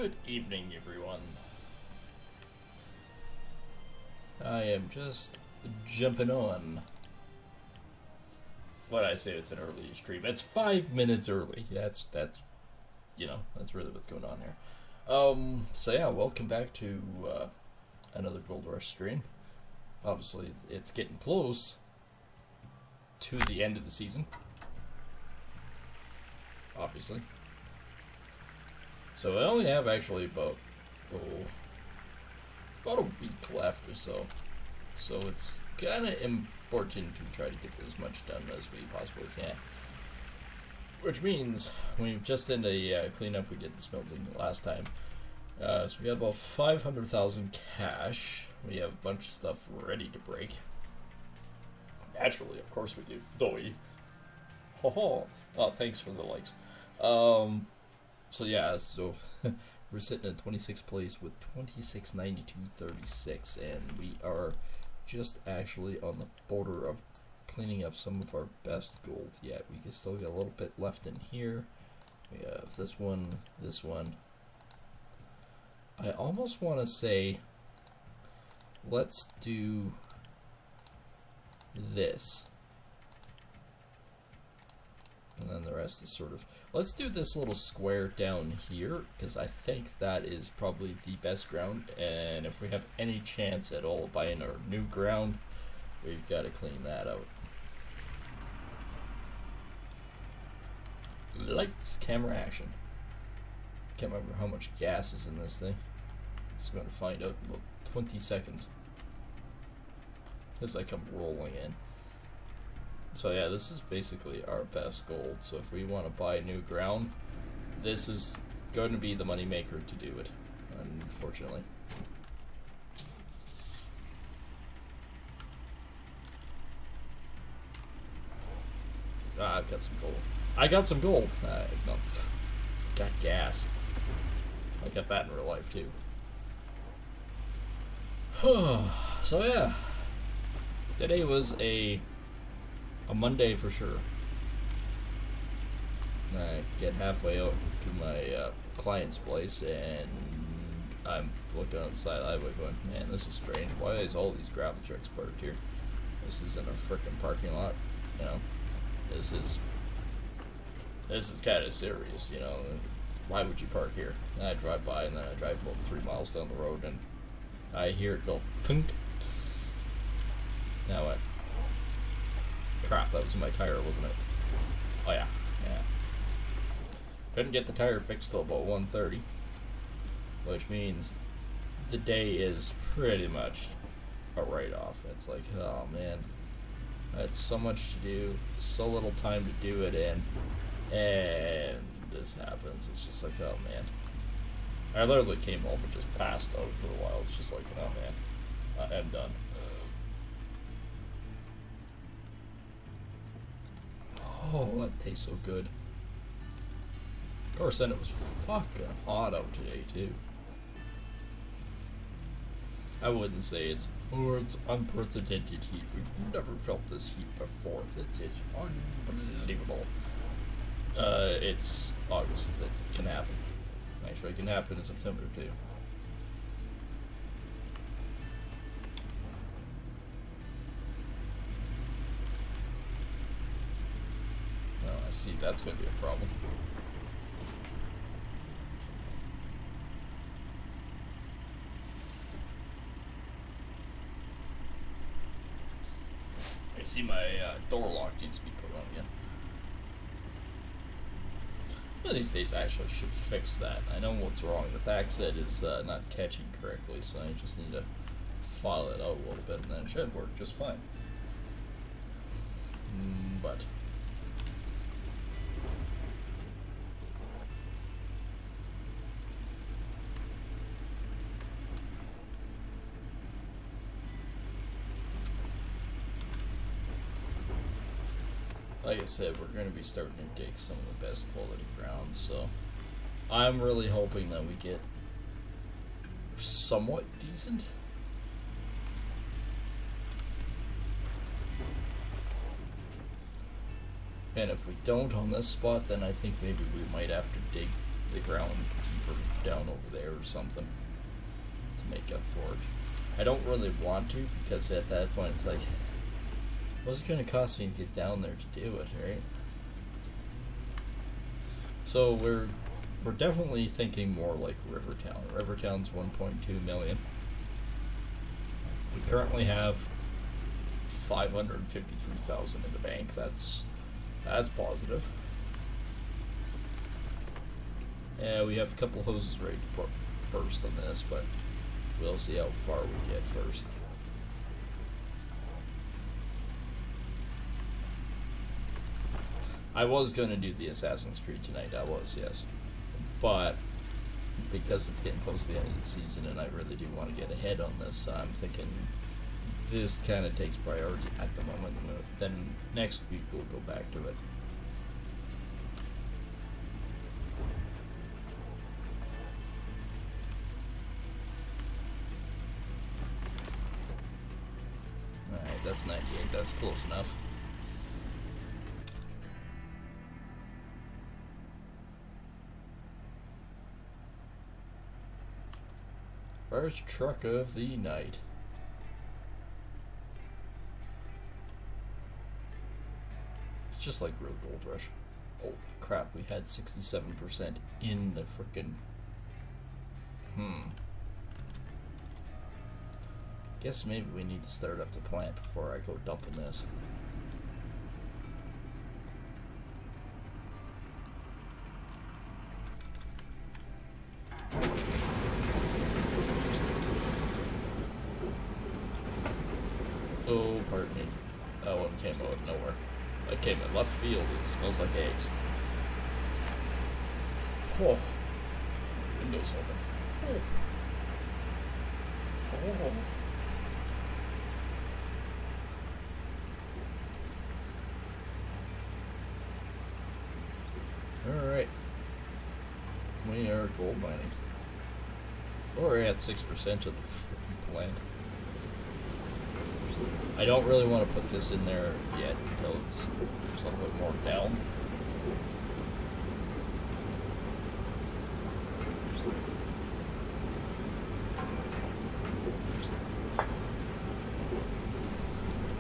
Good evening, everyone. I am just jumping on. What I say, it's an early stream. It's 5 minutes early. That's that's really what's going on here. So yeah, welcome back to another Gold Rush stream. Obviously, it's getting close to the end of the season. Obviously. So I only have actually about a week left or so. So it's kind of important to try to get as much done as we possibly can. Which means we've just did a cleanup. We did the smelting last time. So we got about 500,000 cash. We have a bunch of stuff ready to break. Naturally, of course we do. Doi. Ho ho. Oh, thanks for the likes. So yeah, so we're sitting in 26th place with 2692.36, and we are just actually on the border of cleaning up some of our best gold yet. We can still get a little bit left in here. We have this one, this one. I almost want to say, let's do this. And then the rest is sort of... Let's do this little square down here, because I think that is probably the best ground. And if we have any chance at all of buying our new ground, we've got to clean that out. Lights, camera, action. Can't remember how much gas is in this thing. So I'm going to find out in about 20 seconds. As I come rolling in. So yeah, this is basically our best gold. So if we want to buy new ground, this is going to be the money maker to do it, unfortunately. I've got some gold. I got some gold. No, got gas. I got that in real life too. So yeah, today was a Monday for sure. I get halfway out to my client's place and I'm looking on the side highway going, man, this is strange. Why is all these gravel trucks parked here? This isn't a frickin' parking lot, you know. This is kind of serious, you know. Why would you park here? And I drive by and then I drive about 3 miles down the road and I hear it go thunk. Now what? Crap, that was my tire, wasn't it? Oh yeah, yeah. Couldn't get the tire fixed till about 1:30, which means the day is pretty much a write-off. It's like, oh man, I had so much to do, so little time to do it in, and this happens. It's just like, oh man. I literally came home and just passed out for a while. It's just like, oh man, I'm done. Oh, that tastes so good. Of course, then it was fucking hot out today, too. I wouldn't say it's unprecedented heat. We've never felt this heat before. This is unbelievable. It's August. That can happen. Actually, it can happen in September, too. I see that's going to be a problem. I see my door lock needs to be put on again. One of these days I actually should fix that. I know what's wrong. The back set is not catching correctly, so I just need to file it out a little bit and then it should work just fine. But... like I said, we're going to be starting to dig some of the best quality ground, so I'm really hoping that we get somewhat decent. And if we don't on this spot, then I think maybe we might have to dig the ground deeper down over there or something to make up for it. I don't really want to, because at that point it's like, what's it going to cost me to get down there to do it, right? So we're definitely thinking more like Rivertown. Rivertown's 1.2 million. We currently have 553,000 in the bank. That's positive. Yeah, we have a couple hoses ready to burst on this, but we'll see how far we get first. I was going to do the Assassin's Creed tonight, yes. But because it's getting close to the end of the season and I really do want to get ahead on this, I'm thinking this kind of takes priority at the moment. Then next week we'll go back to it. Alright, that's 98. That's close enough. First truck of the night. It's just like real Gold Rush. Oh crap, we had 67% in the frickin'... Guess maybe we need to start up the plant before I go dumping this. Oh, pardon me. That one came out of nowhere. That came in left field. It smells like eggs. Oh. Windows open. Oh. Alright. We are gold mining. We're at 6% of the freaking plant. I don't really want to put this in there yet until it's a little bit more down.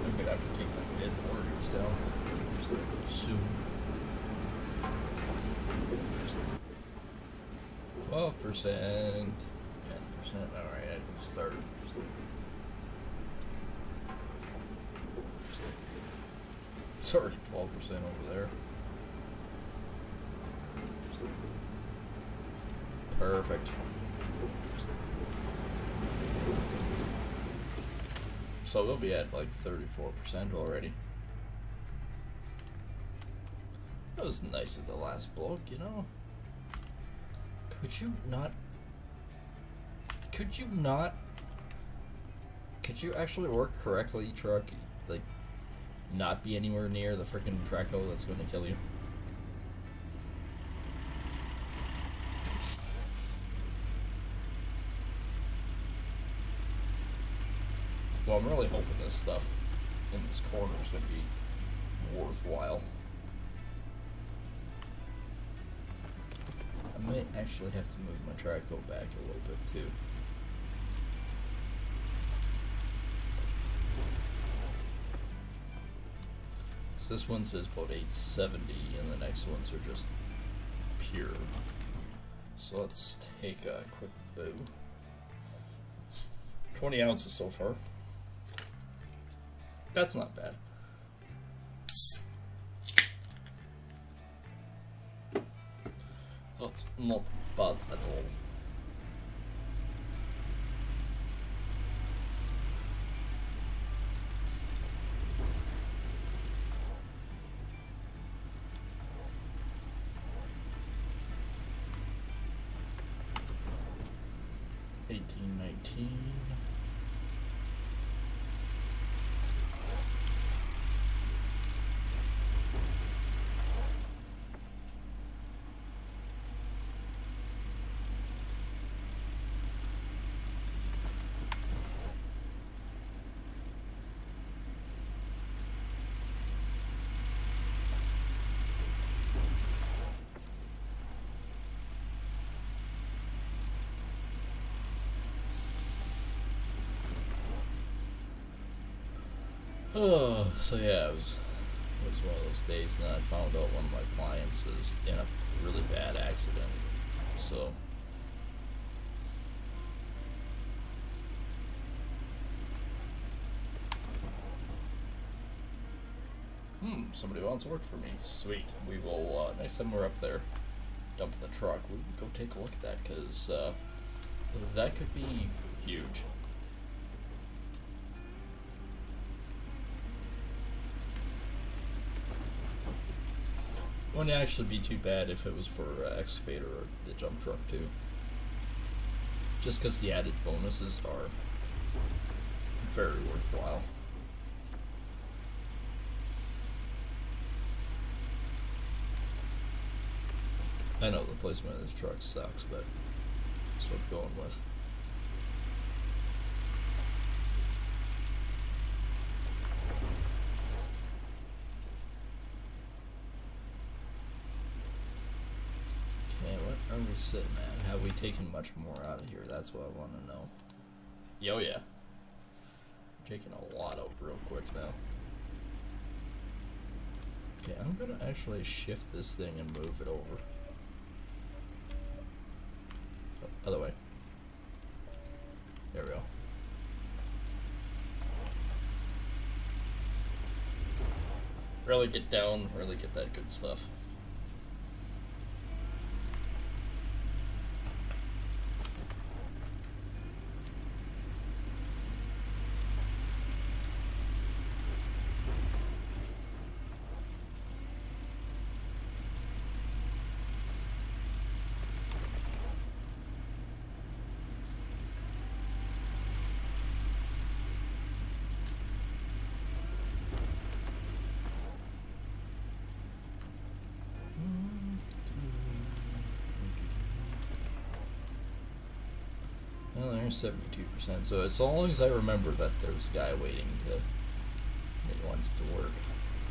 I'm going to have to take my dead warriors down soon. 12%, 10%, alright, I can start. It's already 12% over there. Perfect. So we'll be at like 34% already. That was nice of the last bloke, you know? Could you actually work correctly, truck? Like, not be anywhere near the freaking Draco that's going to kill you? Well, I'm really hoping this stuff in this corner is going to be worthwhile. I might actually have to move my Draco back a little bit too. So this one says about 870 and the next ones are just pure. So let's take a quick bow. 20 ounces so far. That's not bad. That's not bad at all. Oh, so yeah, it was one of those days, and then I found out one of my clients was in a really bad accident. So somebody wants to work for me. Sweet. We will next time we're up there, dump the truck. We can go take a look at that because that could be huge. Wouldn't actually be too bad if it was for excavator or the dump truck too. Just because the added bonuses are very worthwhile. I know the placement of this truck sucks, but that's what I'm going with. Okay, what are we sitting at? Have we taken much more out of here? That's what I want to know. Yo, yeah. Taking a lot out real quick now. Okay, I'm gonna actually shift this thing and move it over. Oh, other way. There we go. Really get down, really get that good stuff. Well, there's 72%. So as long as I remember that there's a guy waiting that wants to work.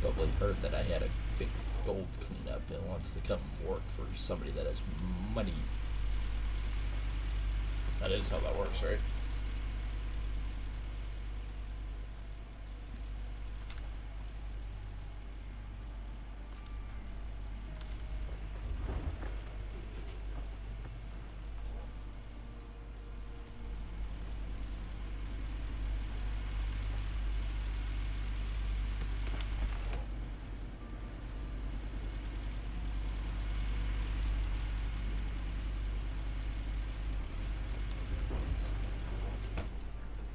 Probably heard that I had a big gold cleanup and wants to come work for somebody that has money. That is how that works, right?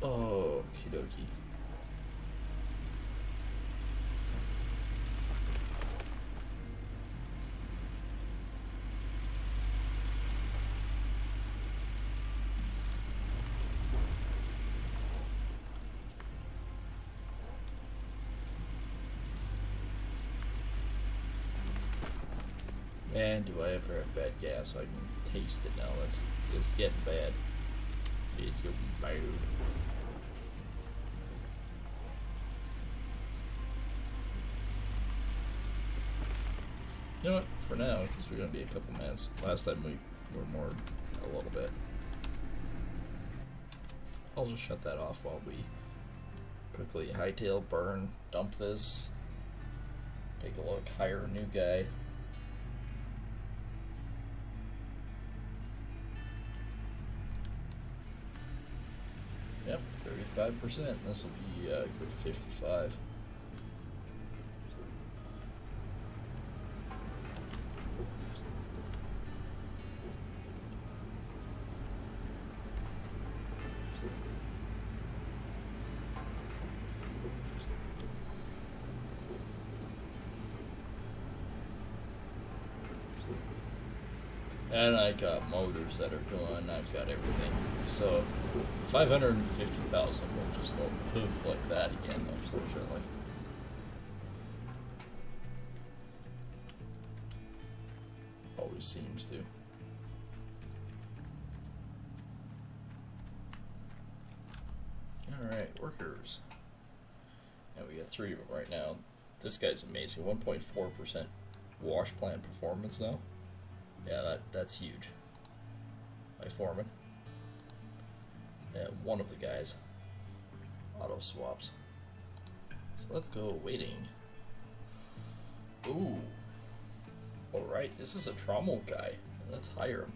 Oh, okie dokie. Man, do I ever have bad gas? I can taste it now. It's getting bad. It's getting bad. You know what? For now, because we're gonna be a couple minutes. Last time we were more a little bit. I'll just shut that off while we quickly hightail, burn, dump this. Take a look, hire a new guy. Yep, 35%. This will be a good 55. And I got motors that are going, I've got everything. So 550,000 will just go poof like that again, unfortunately. Always seems to. Alright, workers. And we got 3 of them right now. This guy's amazing. 1.4% wash plant performance now. Yeah, that's huge. My foreman. Yeah, one of the guys. Auto swaps. So let's go waiting. Ooh. Alright, this is a Trommel guy. Let's hire him.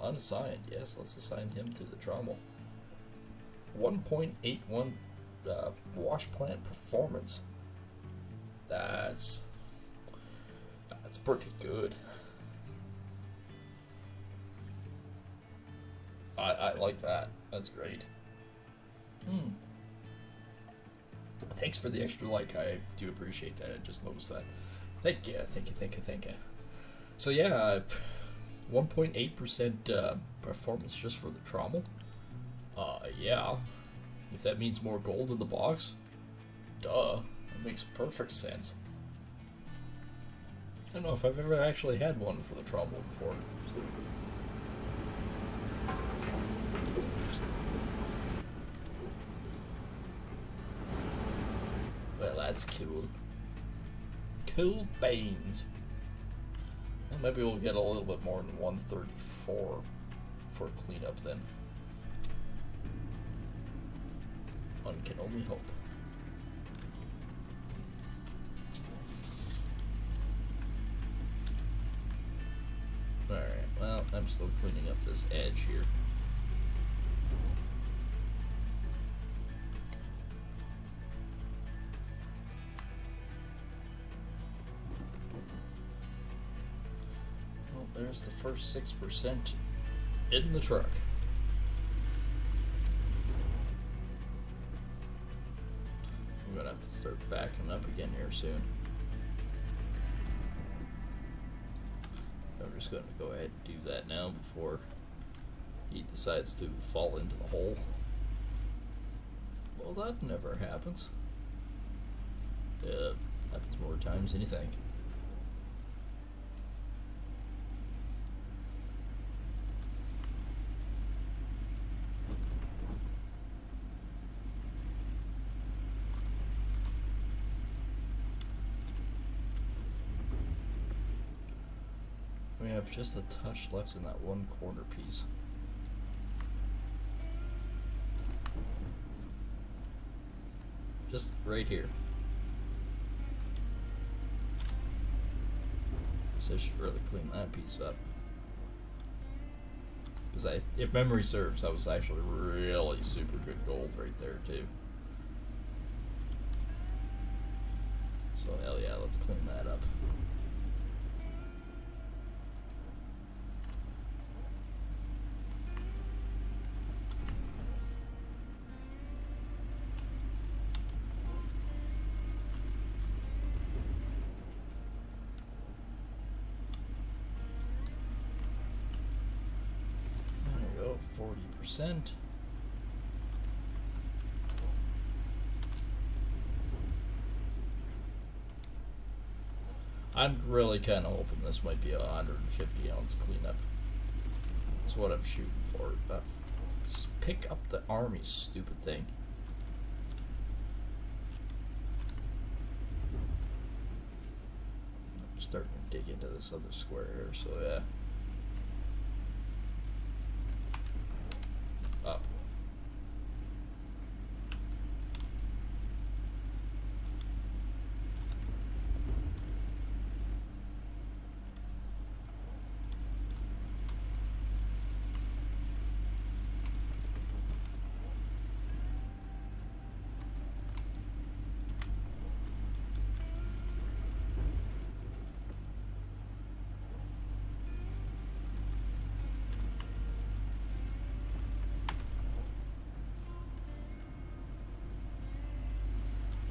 Unassigned, yes, let's assign him to the Trommel. 1.81 wash plant performance. That's pretty good. I like that. That's great. Thanks for the extra like. I do appreciate that. I just noticed that. Thank you. So yeah, 1.8% performance just for the Trommel. Yeah. If that means more gold in the box, duh. That makes perfect sense. I don't know if I've ever actually had one for the Trommel before. Well, that's cool. Cool beans. Well, maybe we'll get a little bit more than 134 for cleanup then. One can only hope. Alright, well, I'm still cleaning up this edge here. Well, there's the first 6% in the truck. I'm gonna have to start backing up again here soon. I'm just going to go ahead and do that now before he decides to fall into the hole. Well, that never happens. Happens more times than you think. We have just a touch left in that one corner piece. Just right here. So I should really clean that piece up. Because if memory serves, that was actually really super good gold right there too. So hell yeah, let's clean that up. There we go, 40%. I'm really kind of hoping this might be a 150 ounce cleanup. That's what I'm shooting for. Just pick up the army, stupid thing. I'm starting to dig into this other square here, so yeah. Up.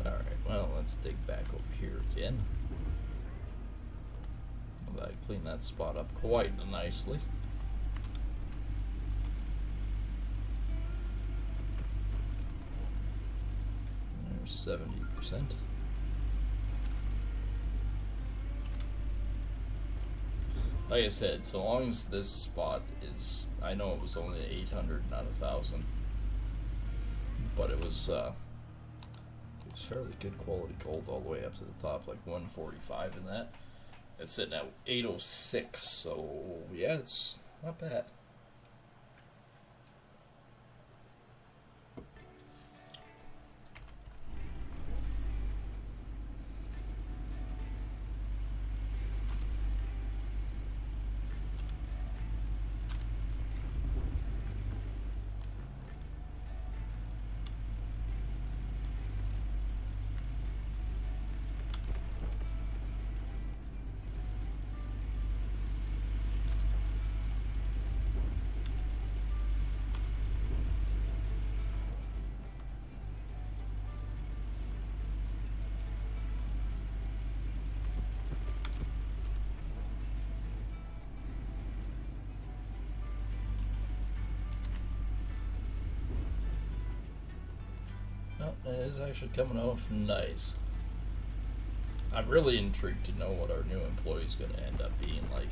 Alright, well, let's dig back over here again. I'm glad I cleaned that spot up quite nicely. There's 70%. Like I said, so long as this spot is, I know it was only 800, not 1,000, but it was fairly good quality gold all the way up to the top, like 145 in that. It's sitting at 806, so yeah, it's not bad. it is actually coming off nice. I'm really intrigued to know what our new employee is going to end up being like.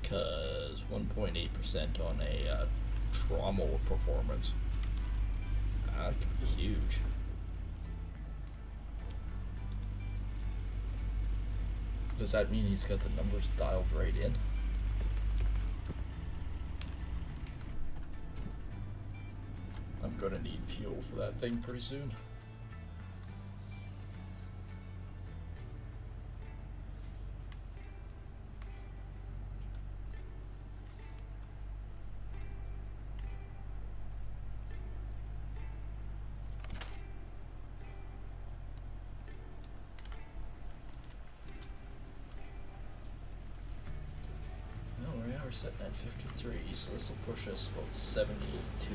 Because 1.8% on a Trommel performance. That could be huge. Does that mean he's got the numbers dialed right in? I'm gonna need fuel for that thing pretty soon. We're sitting at 53, so this will push us about 72.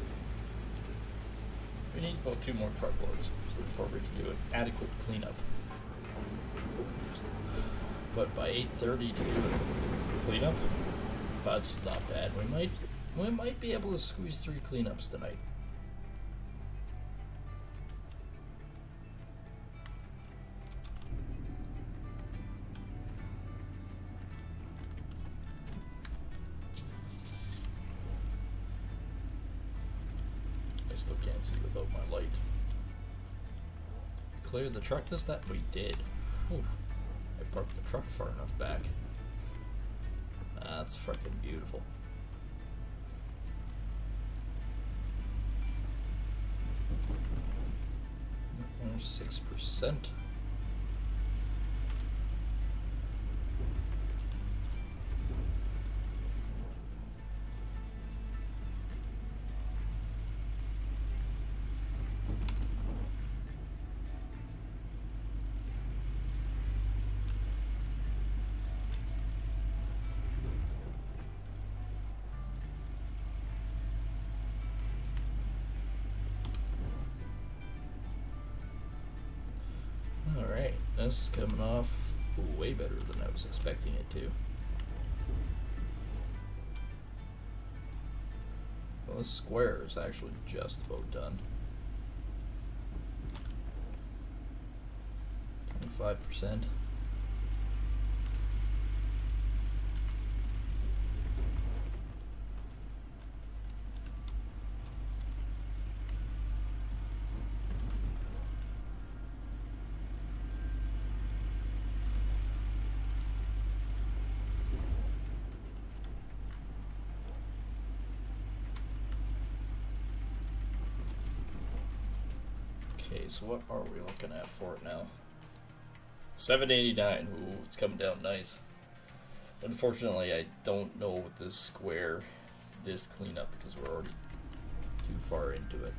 We need about 2 more truckloads before we can do an adequate cleanup. But by 8:30 to do a cleanup, that's not bad. We might be able to squeeze 3 cleanups tonight. I still can't see without my light. Cleared the truck this time? We did. Whew. I parked the truck far enough back. That's freaking beautiful. 6%. Alright, this is coming off way better than I was expecting it to. Well, this square is actually just about done. 25%. Okay, so what are we looking at for it now? 789. Ooh, it's coming down nice. Unfortunately, I don't know with this square, this cleanup, because we're already too far into it.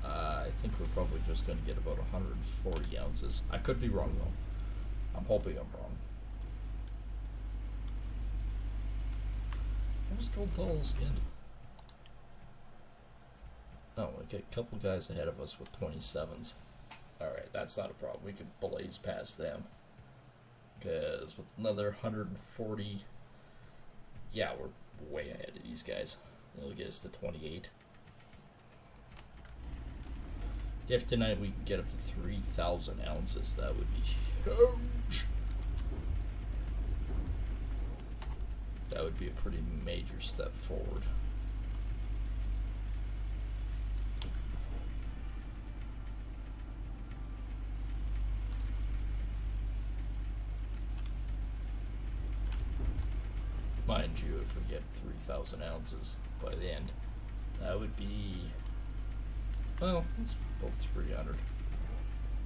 I think we're probably just going to get about 140 ounces. I could be wrong, though. I'm hoping I'm wrong. What was Gold Tunnel's in? Oh, we got a couple guys ahead of us with 27s. Alright, that's not a problem. We can blaze past them. Because with another 140... Yeah, we're way ahead of these guys. It'll get us to 28. If tonight we can get up to 3,000 ounces, that would be huge. That would be a pretty major step forward. Mind you, if we get 3,000 ounces by the end, that would be, well, it's about 300.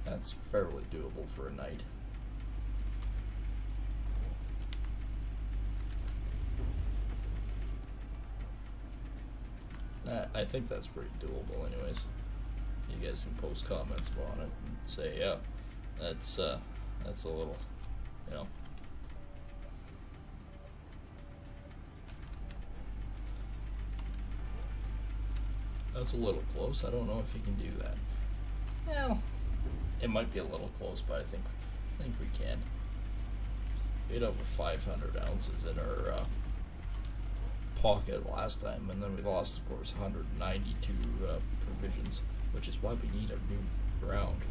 That's fairly doable for a night. I think that's pretty doable anyways. You guys can post comments on it and say, yeah, that's a little, you know. That's a little close. I don't know if you can do that. Well, it might be a little close, but I think we can. We had over 500 ounces in our pocket last time, and then we lost, of course, 192 provisions, which is why we need a new ground.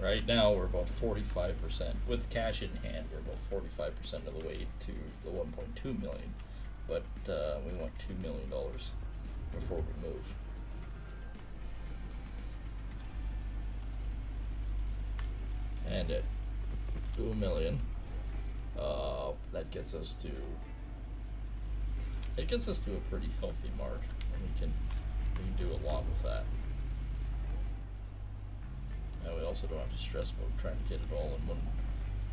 Right now, we're about 45%. With cash in hand, we're about 45% of the way to the 1.2 million. But we want $2 million before we move. And at 2 million, that gets us to a pretty healthy mark, and we can do a lot with that. And we also don't have to stress about trying to get it all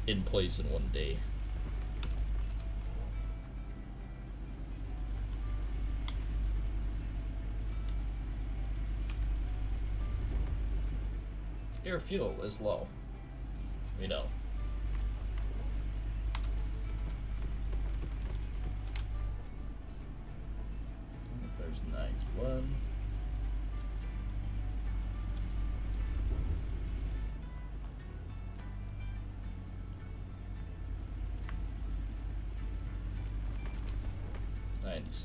in place in one day. Air fuel is low. We know. There's 91.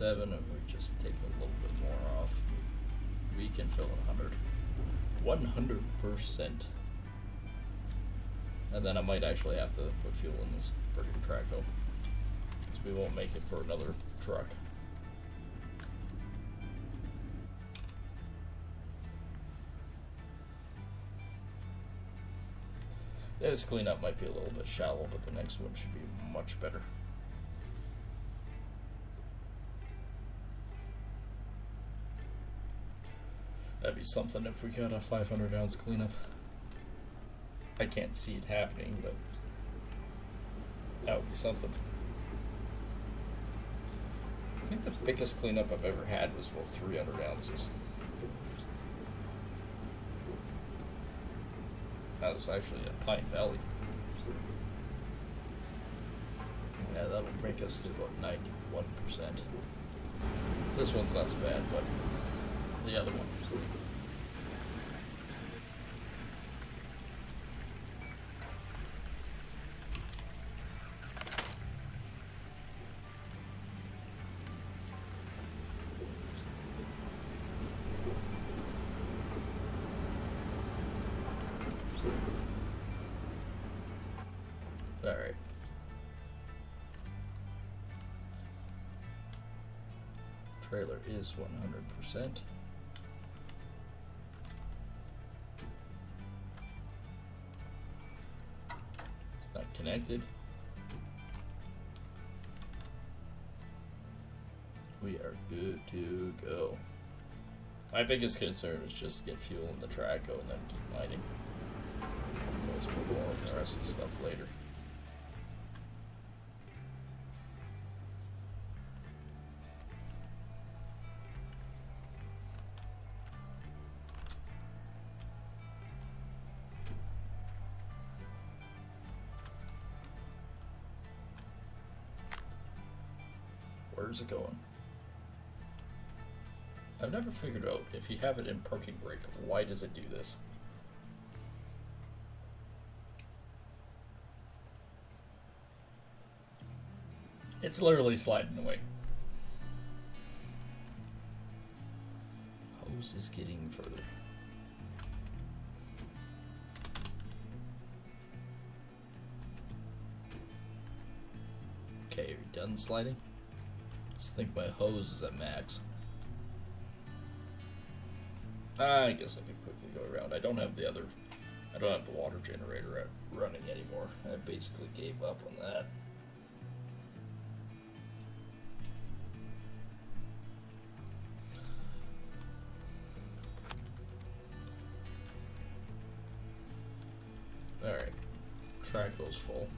If we just take a little bit more off, we can fill it 100%. And then I might actually have to put fuel in this friggin' Traco, because we won't make it for another truck. This cleanup might be a little bit shallow, but the next one should be much better. That'd be something if we got a 500-ounce cleanup. I can't see it happening, but that would be something. I think the biggest cleanup I've ever had was about 300 ounces. That was actually at Pine Valley. Yeah, that'll make us to about 91%. This one's not so bad, but the other one. Alright. Trailer is 100%. It's not connected. We are good to go. My biggest concern is just get fuel in the Traco and then keep mining. Otherwise we'll go on the rest of the stuff later. Where's it going? I've never figured out, if you have it in parking brake, why does it do this? It's literally sliding away. Hose is getting further. Okay, are you done sliding? I think my hose is at max. I guess I could quickly go around. I don't have the water generator running anymore. I basically gave up on that. Alright. Traco's full.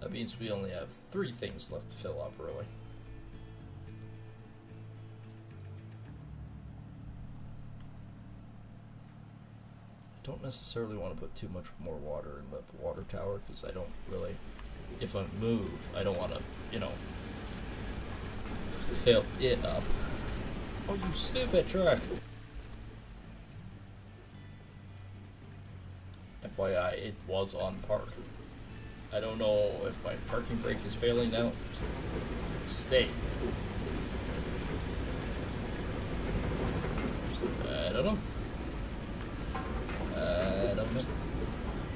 That means we only have 3 things left to fill up, really. I don't necessarily want to put too much more water in the water tower, because I don't really, if I move, I don't want to, fill it up. Oh, you stupid truck! FYI, it was on park. I don't know if my parking brake is failing now. Stay. I don't know. I don't know.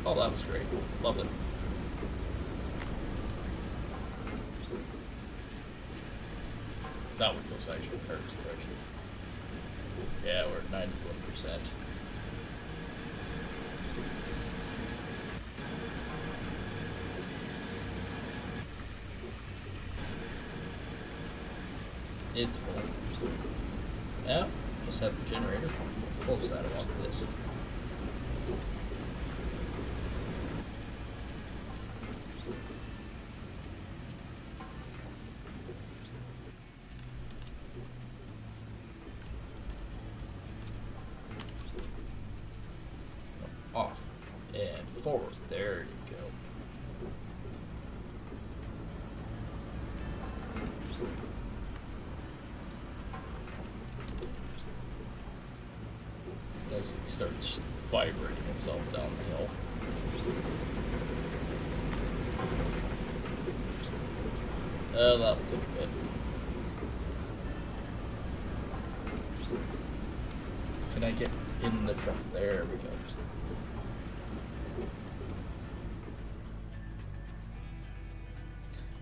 Oh, that was great. Lovely. That one goes actually fairly quick. Yeah, we're at 91%. It's full. Yeah, just have the generator. Close that along this. Off and forward. There you go. As it starts vibrating itself down the hill. That'll take a bit. Can I get in the truck? There we go.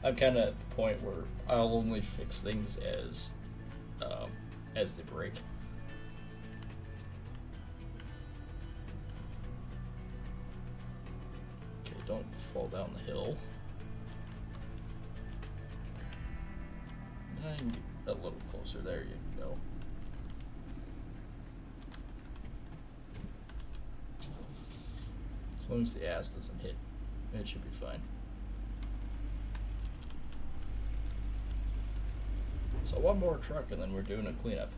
I'm kind of at the point where I'll only fix things as they break. Okay, don't fall down the hill. And get a little closer. There you go. As long as the ass doesn't hit, it should be fine. So one more truck and then we're doing a cleanup.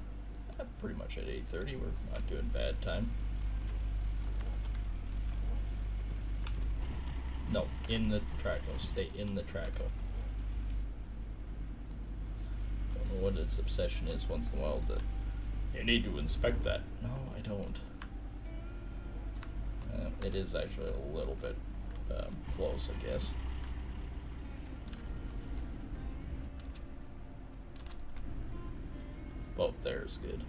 Pretty much at 8:30, we're not doing bad time. No, in the Traco, stay in the Traco. Don't know what its obsession is once in a while that you need to inspect that. No, I don't. It is actually a little bit close, I guess. Both there is good.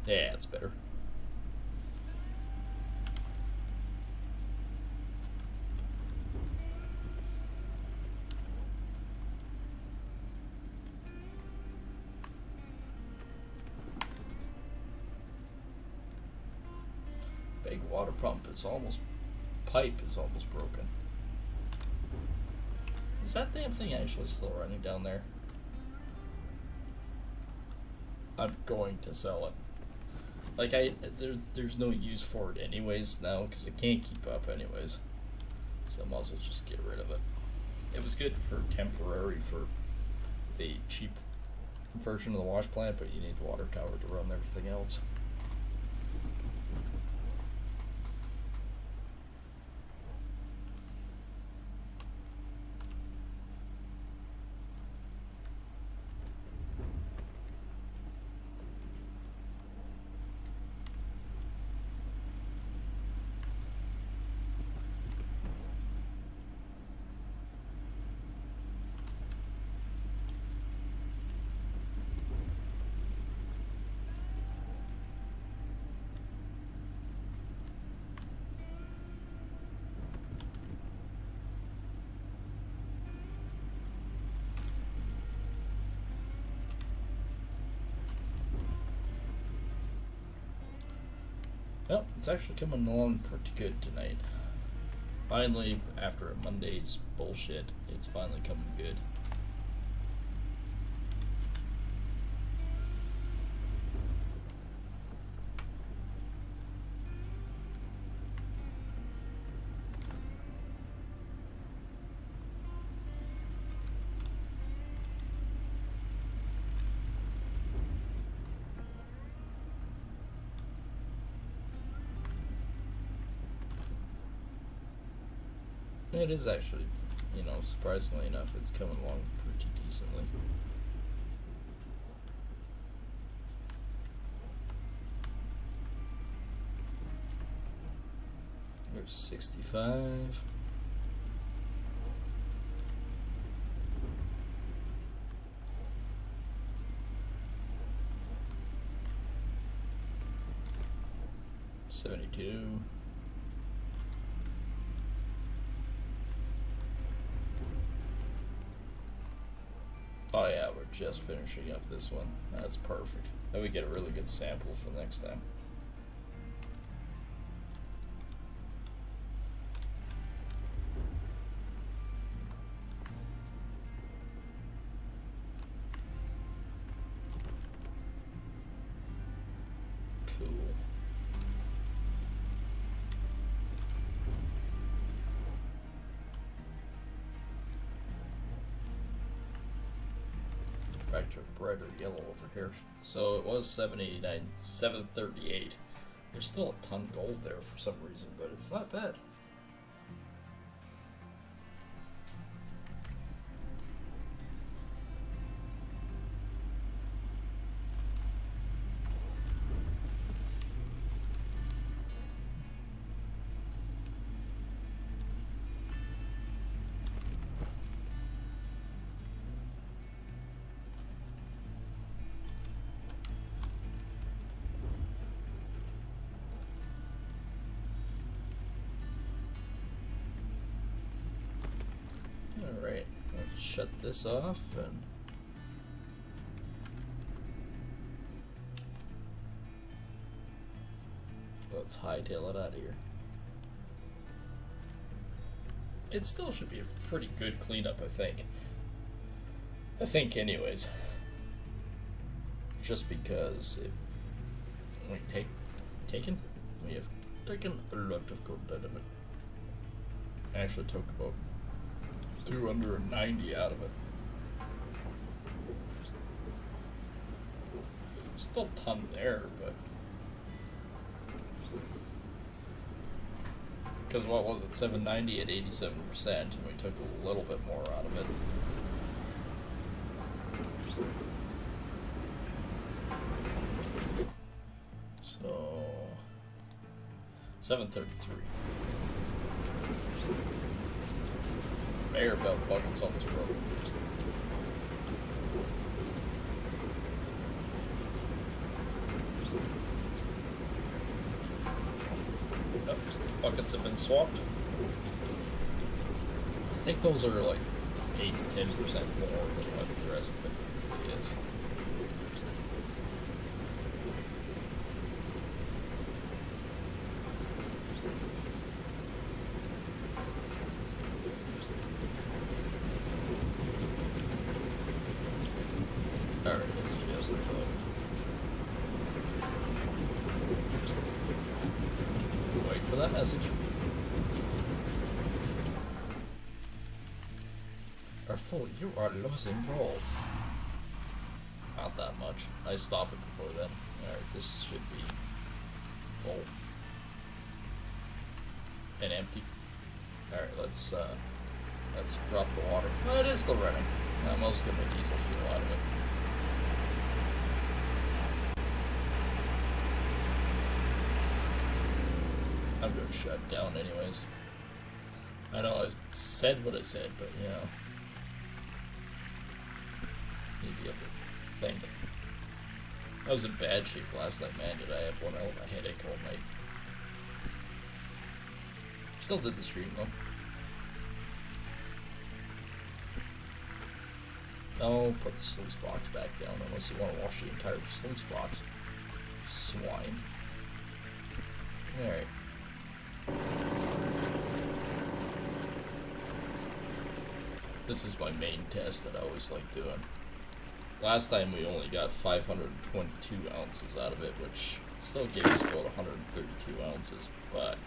Yeah, it's better. Big water pump is almost, pipe is almost broken. Is that damn thing actually still running down there? I'm going to sell it. Like, there's no use for it anyways now, because it can't keep up anyways. So I might as well just get rid of it. It was good for temporary for the cheap version of the wash plant, but you need the water tower to run everything else. Well, it's actually coming along pretty good tonight. Finally, after a Monday's bullshit, it's finally coming good. It is actually, surprisingly enough, it's coming along pretty decently. There's 65. $72. Oh yeah, we're just finishing up this one. That's perfect. Then we get a really good sample for next time. Cool. Back to a brighter yellow over here. So it was 789, 738. There's still a ton of gold there for some reason, but it's not bad. Alright, let's shut this off and let's hightail it out of here. It still should be a pretty good cleanup, I think. I think anyways. Just because we have taken a lot of gold out of it. I actually took about 290 out of it. Still a ton there, but because what was it, 790 at 87%, and we took a little bit more out of it. So 733. Air belt bucket's almost broken. Yep, buckets have been swapped. I think those are like 8 to 10% more than what the rest of it usually is. For that message. Are full. You are losing gold. Not that much. I stop it before then. Alright, this should be full. And empty. Alright, let's drop the water. Oh, it is still running. I'm also getting my diesel fuel out of it. I'm going to shut down anyways. I know I said what I said, but yeah. Need to be able to think. I was in bad shape last night, man. Did I have one hell of a headache all night? Still did the stream though. No, put the sluice box back down unless you want to wash the entire sluice box. Swine. Alright. This is my main test that I always like doing. Last time we only got 522 ounces out of it, which still gave us about 132 ounces, but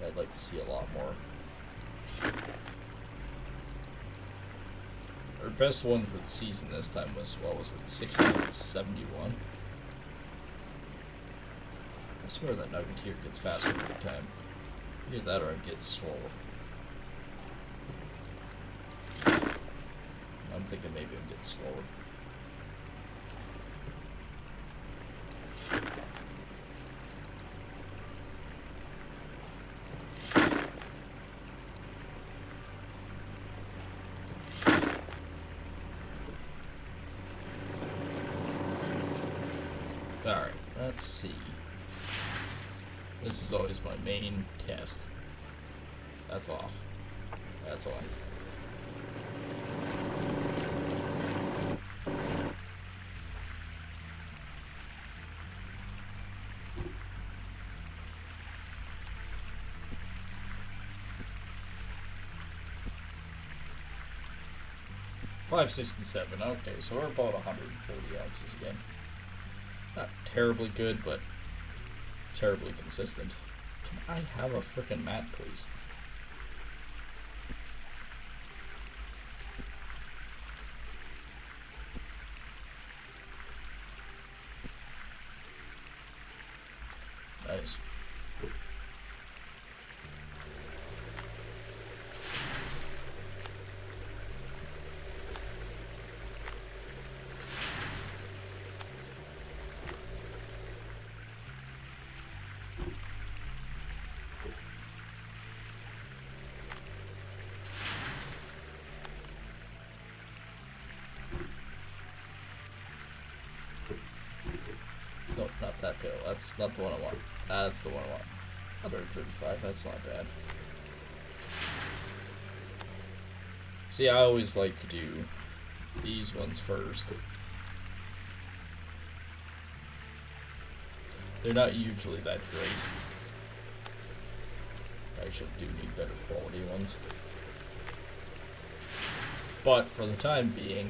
I'd like to see a lot more. Our best one for the season this time was, what was it, 671? I swear that nugget here gets faster every time. Either that or it gets slower. I'm thinking maybe it gets slower. Alright, let's see. This is always my main test. That's off. That's on. $567. Okay, so we're about 140 ounces again. Not terribly good, but terribly consistent. Can I have a frickin' mat, please? Nice. No, not that pill. That's not the one I want. That's the one I want. 135, that's not bad. See, I always like to do these ones first. They're not usually that great. I actually do need better quality ones. But for the time being,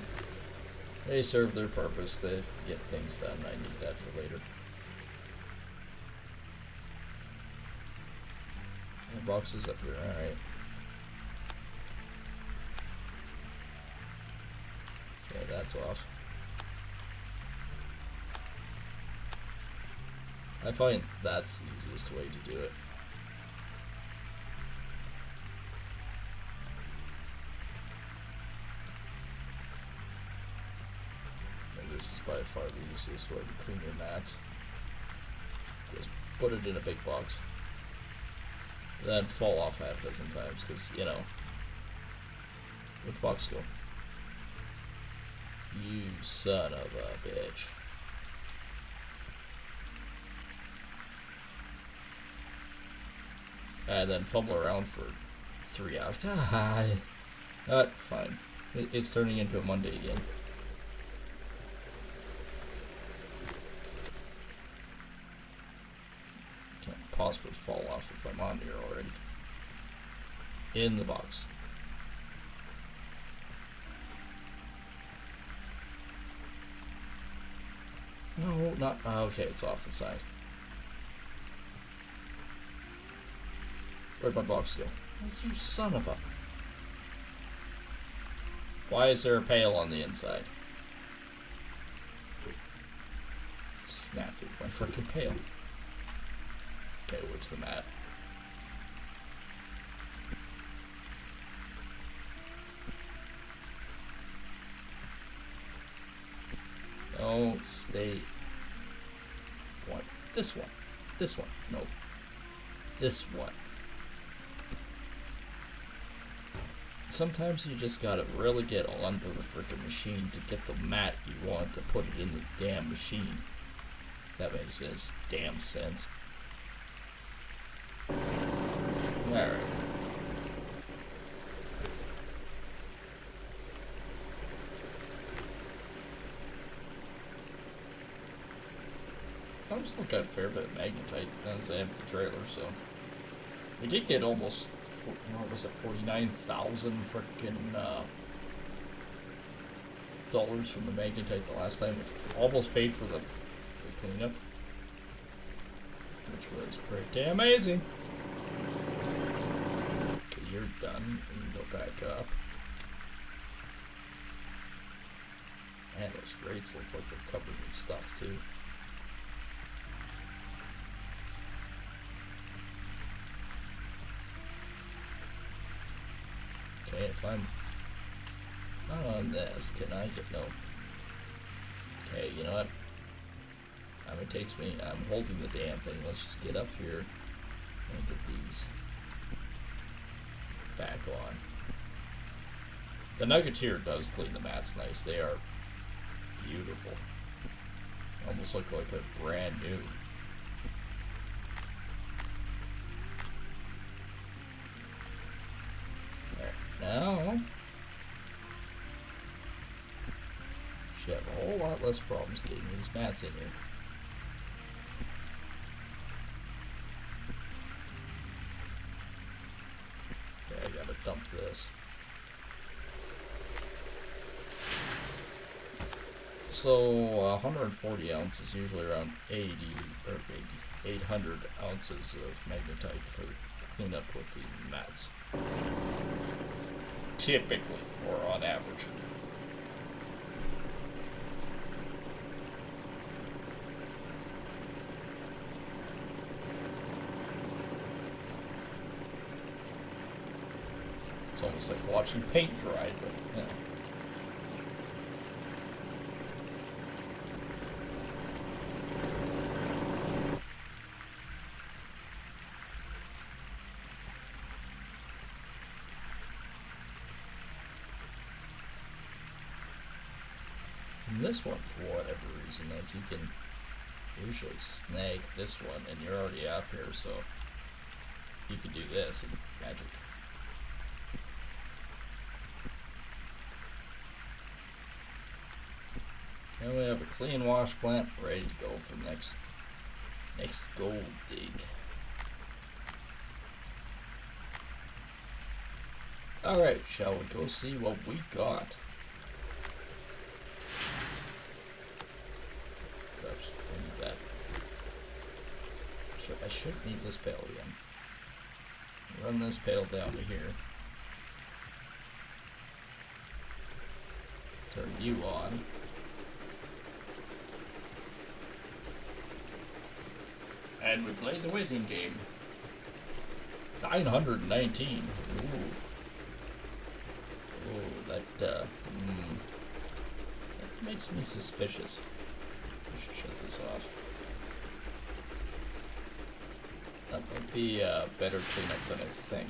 they serve their purpose. They get things done. I need that for later. The box is up here. Alright. Okay, that's off. I find that's the easiest way to do it. This is by far the easiest way to clean your mats. Just put it in a big box. Then fall off half a dozen times, because, you know, where'd the box go? You son of a bitch. And then fumble around for 3 hours. Fine. It's turning into a Monday again. Possibly fall off if I'm on here already. In the box. No, not. Okay, it's off the side. Where'd my box go? You son of a. Why is there a pail on the inside? Snafu, my freaking pail. Okay, where's the mat? Oh, stay. What? This one. This one. No. This one. Sometimes you just gotta really get onto the freaking machine to get the mat you want to put it in the damn machine. That makes this damn sense. Alright. I just look at a fair bit of magnetite as I empty trailer, so we did get almost what was it, 49,000 frickin' dollars from the magnetite the last time, which almost paid for the cleanup, which was pretty amazing. Okay, you're done. You can go back up. Man, those grates look like they're covered in stuff too. Okay, if I'm on this, can I get no? Okay, you know what? Time it takes me. I'm holding the damn thing. Let's just get up here and get these back on. The Nuggeteer does clean the mats nice. They are beautiful. Almost look like they're brand new. There. Now, should have a whole lot less problems getting these mats in here. Okay, I gotta dump this. So 140 ounces, usually around 80 or maybe 800 ounces of magnetite for cleanup with the mats. Typically, or on average. It's almost like watching paint dry, but you know. And this one, for whatever reason, like you can usually snag this one and you're already out here, so you can do this and magic. Now we have a clean wash plant ready to go for next gold dig. Alright, shall we go see what we got? Oops, I need that. I should need this pail again. Run this pail down to here. Turn you on. And we played the waiting game. 919. Ooh. Oh, that makes me suspicious. I should shut this off. That might be a better cleanup than I think.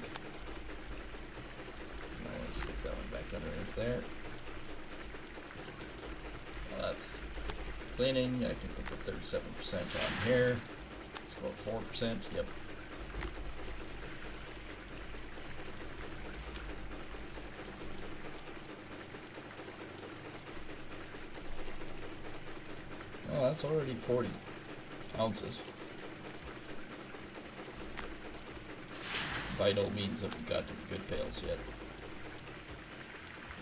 No, let's stick that one back underneath there. Well, that's cleaning. I can put the 37% on here. It's about 4%. Yep. Oh, that's already 40 ounces. By no means have we got to the good pails yet.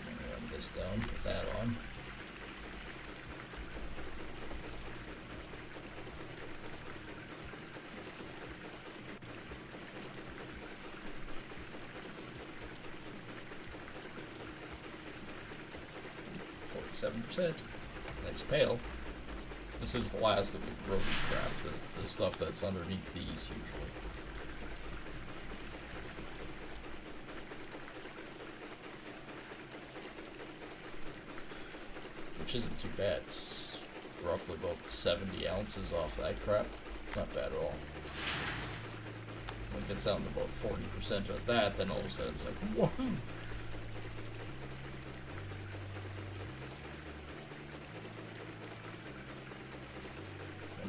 I'm gonna run this down, put that on. %. Next pail. This is the last of the grody crap, the stuff that's underneath these usually. Which isn't too bad. It's roughly about 70 ounces off that crap. Not bad at all. When it gets down to about 40% of that, then all of a sudden it's like, whoa!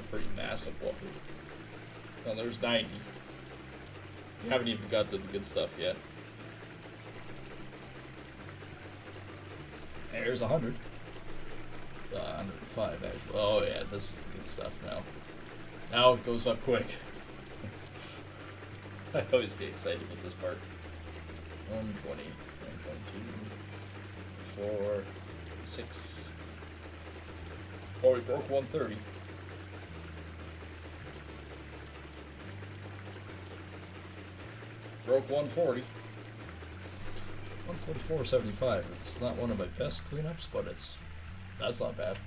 Pretty massive one. Well, there's 90. You haven't even got to the good stuff yet. There's 100. 105 actually. Oh yeah, this is the good stuff now. Now it goes up quick. I always get excited with this part. 120, 122, 4, 6. Oh, we broke 130. Broke 140. 144.75. It's not one of my best cleanups, but that's not bad.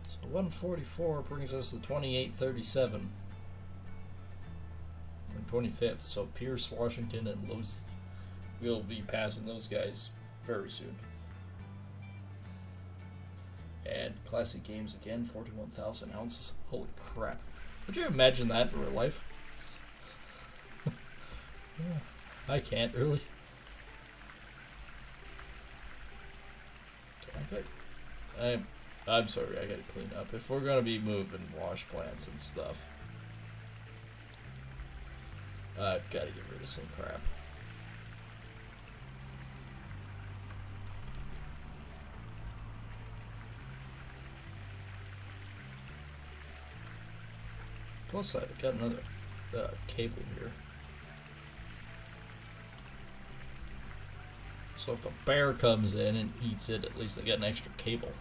So 144 brings us to 28.37. And 25th. So Pierce, Washington, and Losey will be passing those guys very soon. And Classic Games again, 41,000 ounces. Holy crap. Would you imagine that in real life? Yeah, I can't really. I'm I'm sorry, I gotta clean up. If we're gonna be moving wash plants and stuff, I've gotta get rid of some crap. Plus, I got another cable here. So if a bear comes in and eats it, at least I got an extra cable.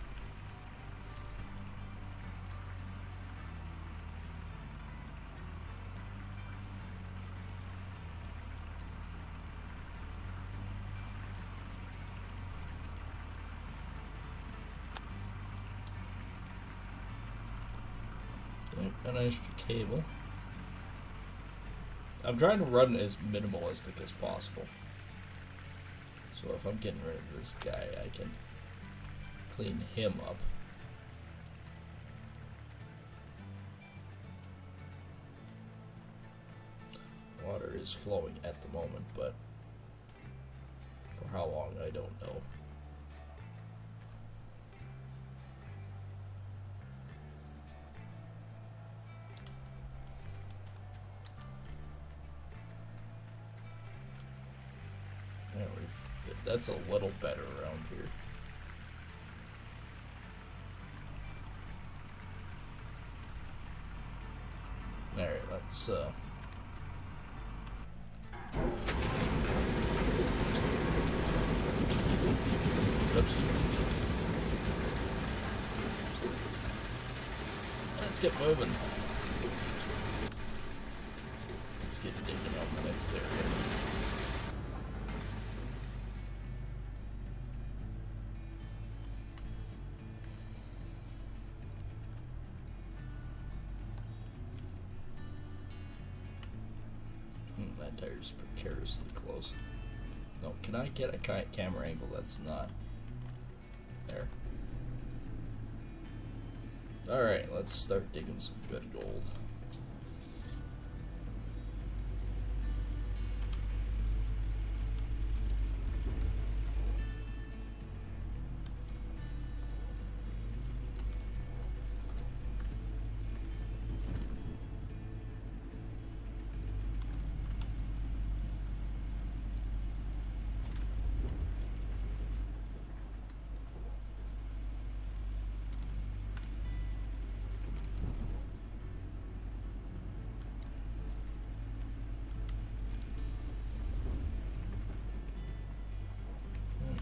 An extra cable. I'm trying to run as minimalistic as possible. So if I'm getting rid of this guy, I can clean him up. Water is flowing at the moment, but for how long, I don't know. That's a little better around here. Alright, let's oops. Let's get moving. Let's get digging on the next area. That tire's precariously close. No, can I get a camera angle that's not there? Alright, let's start digging some good gold.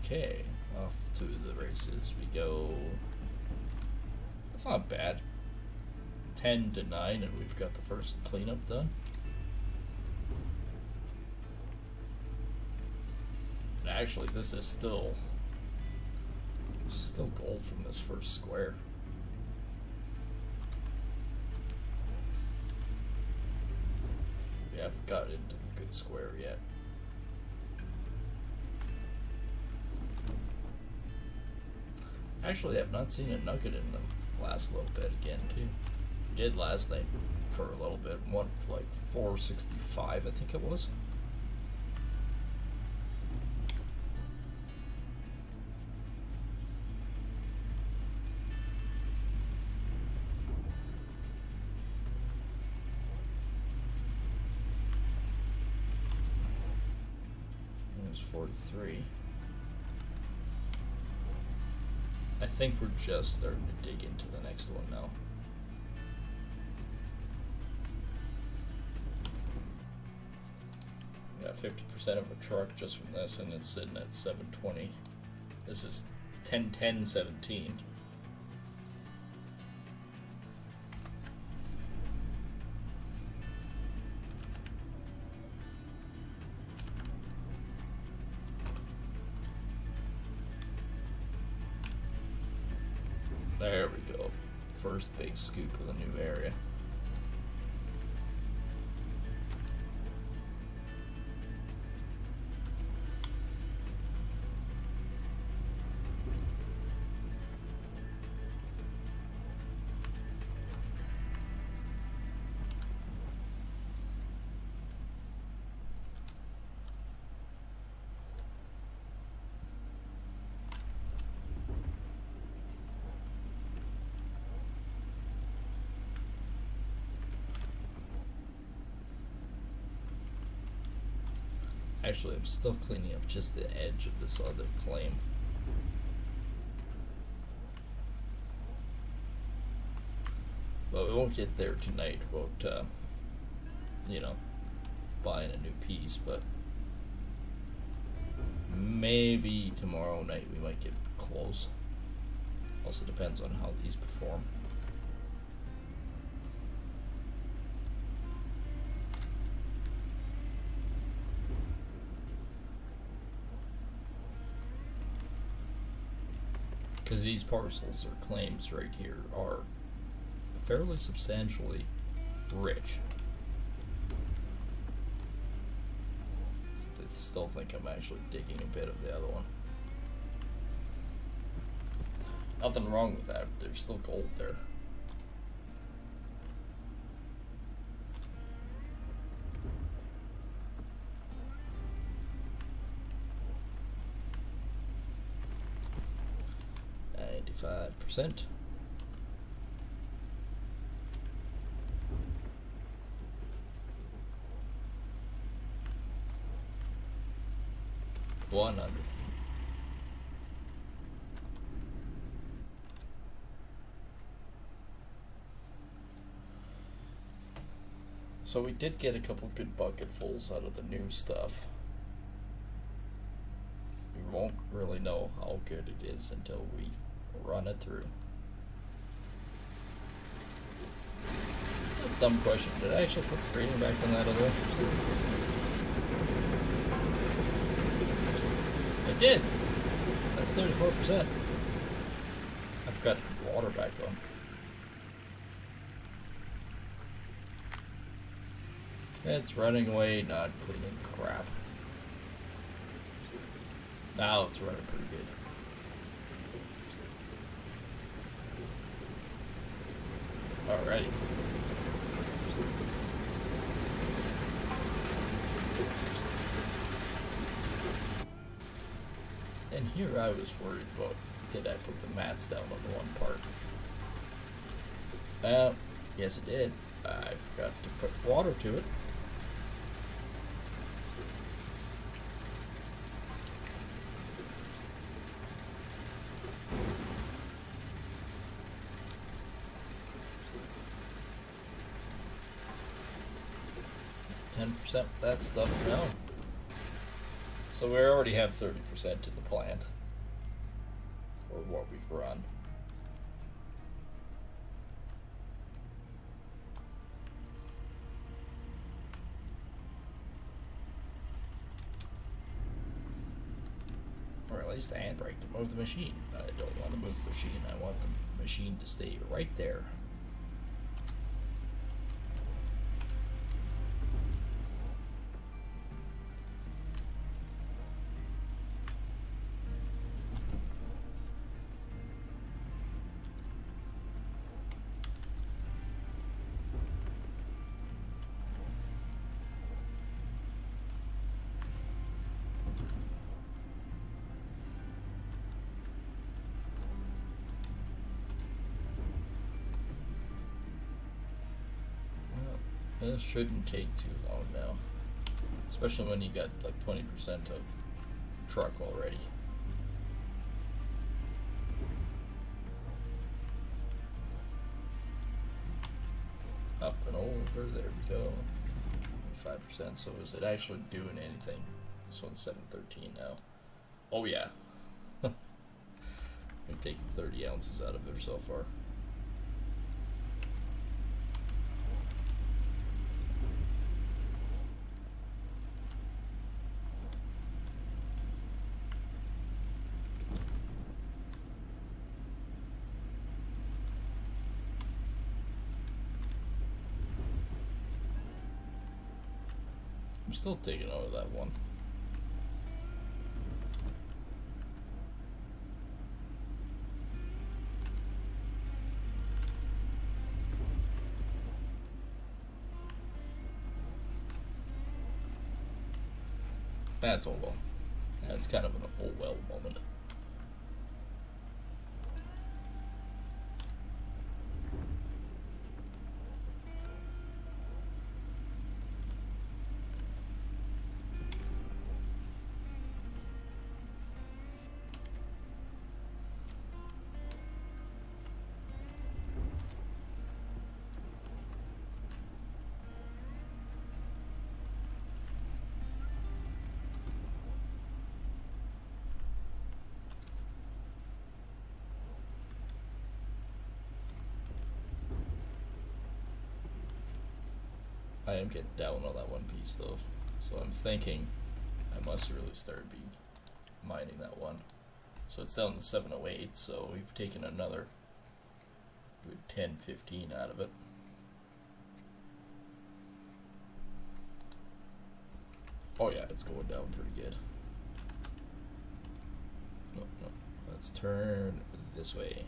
Okay, off to the races we go. That's not bad. 10 to 9, and we've got the first cleanup done. And actually, this is still gold from this first square. We haven't got into the good square yet. Actually, I've not seen a nugget in the last little bit again, too. We did last night for a little bit. What, like 465, I think it was. It was 43. I think we're just starting to dig into the next one now. We got 50% of a truck just from this, and it's sitting at 720. This is 10-10-17. There we go. First big scoop of the new area. Actually, I'm still cleaning up just the edge of this other claim. But we won't get there tonight about, you know, buying a new piece, but maybe tomorrow night we might get close. Also depends on how these perform. Because these parcels or claims right here are fairly substantially rich. I still think I'm actually digging a bit of the other one. Nothing wrong with that, there's still gold there. %. $100. So we did get a couple good bucketfuls out of the new stuff. We won't really know how good it is until we run it through. Just a dumb question. Did I actually put the grading back on that other one? I did. That's 34%. I've got water back on. It's running away, not cleaning crap. Now it's running pretty good. Alrighty. And here I was worried about, did I put the mats down on the one part? Yes it did. I forgot to put water to it. That stuff now. So we already have 30% in the plant, or what we've run. Or at least the handbrake to move the machine. I don't want to move the machine, I want the machine to stay right there. This shouldn't take too long now, especially when you got like 20% of truck already. Up and over, there we go. 5%, so is it actually doing anything? This one's 713 now. Oh yeah. I'm taking 30 ounces out of there so far. I'm still taking over that one. That's oh well. That's kind of an oh well moment. I am getting down on that one piece though, so I'm thinking I must really start mining that one. So it's down to 708, so we've taken another good 10, 15 out of it. Oh yeah, it's going down pretty good. No, let's turn this way.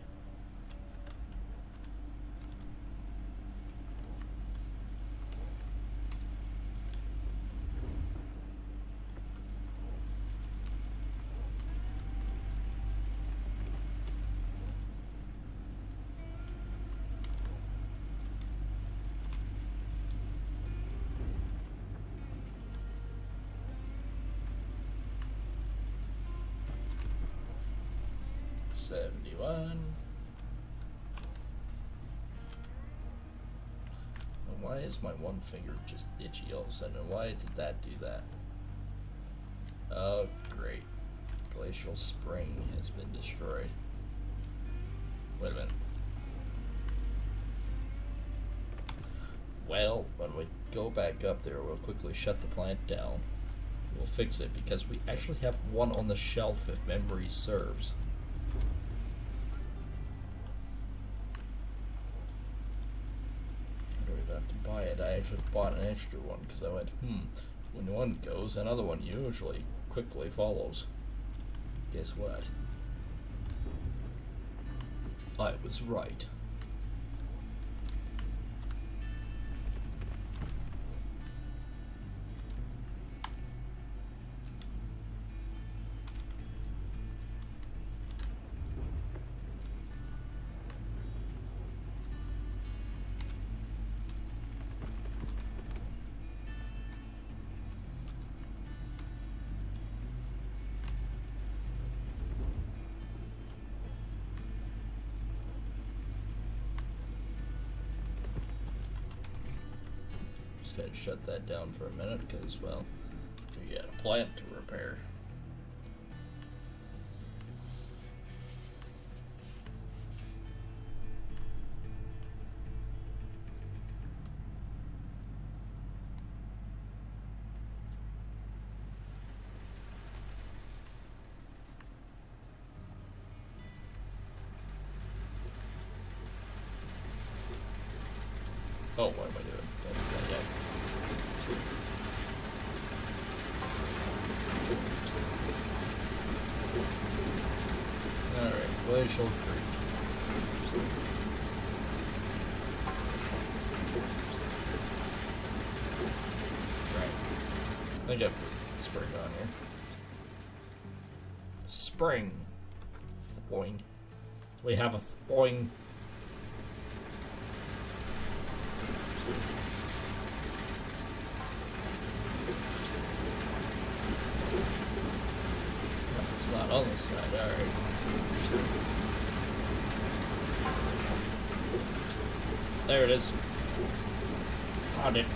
Why is my one finger just itchy all of a sudden? Why did that do that? Oh, great. Glacial Spring has been destroyed. Wait a minute. Well, when we go back up there, we'll quickly shut the plant down. We'll fix it because we actually have one on the shelf if memory serves. Have to buy it. I actually bought an extra one because I went, when one goes, another one usually quickly follows. Guess what? I was right. Gotta shut that down for a minute because, well, we got a plant to repair. Oh, what am I doing? Don't do that yet. Alright, Glacial Creek. Right. I think I put spring on here. Spring. Boing. We have a boing. It's not on this side, alright. There it is. Found it.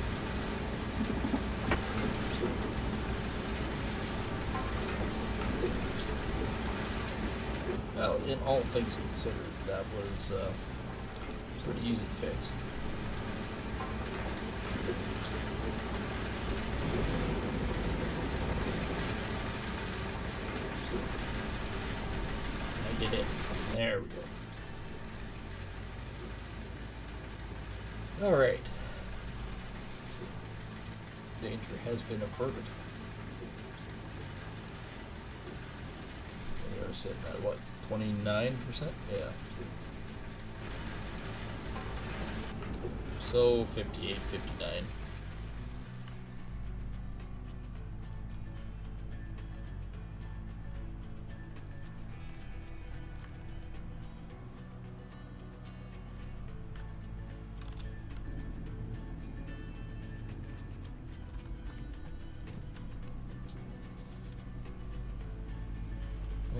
Well, in all things considered, that was a pretty easy fix. I did it. There we go. Alright. Danger has been averted. We are sitting at what? 29%? Yeah. So 58, 59.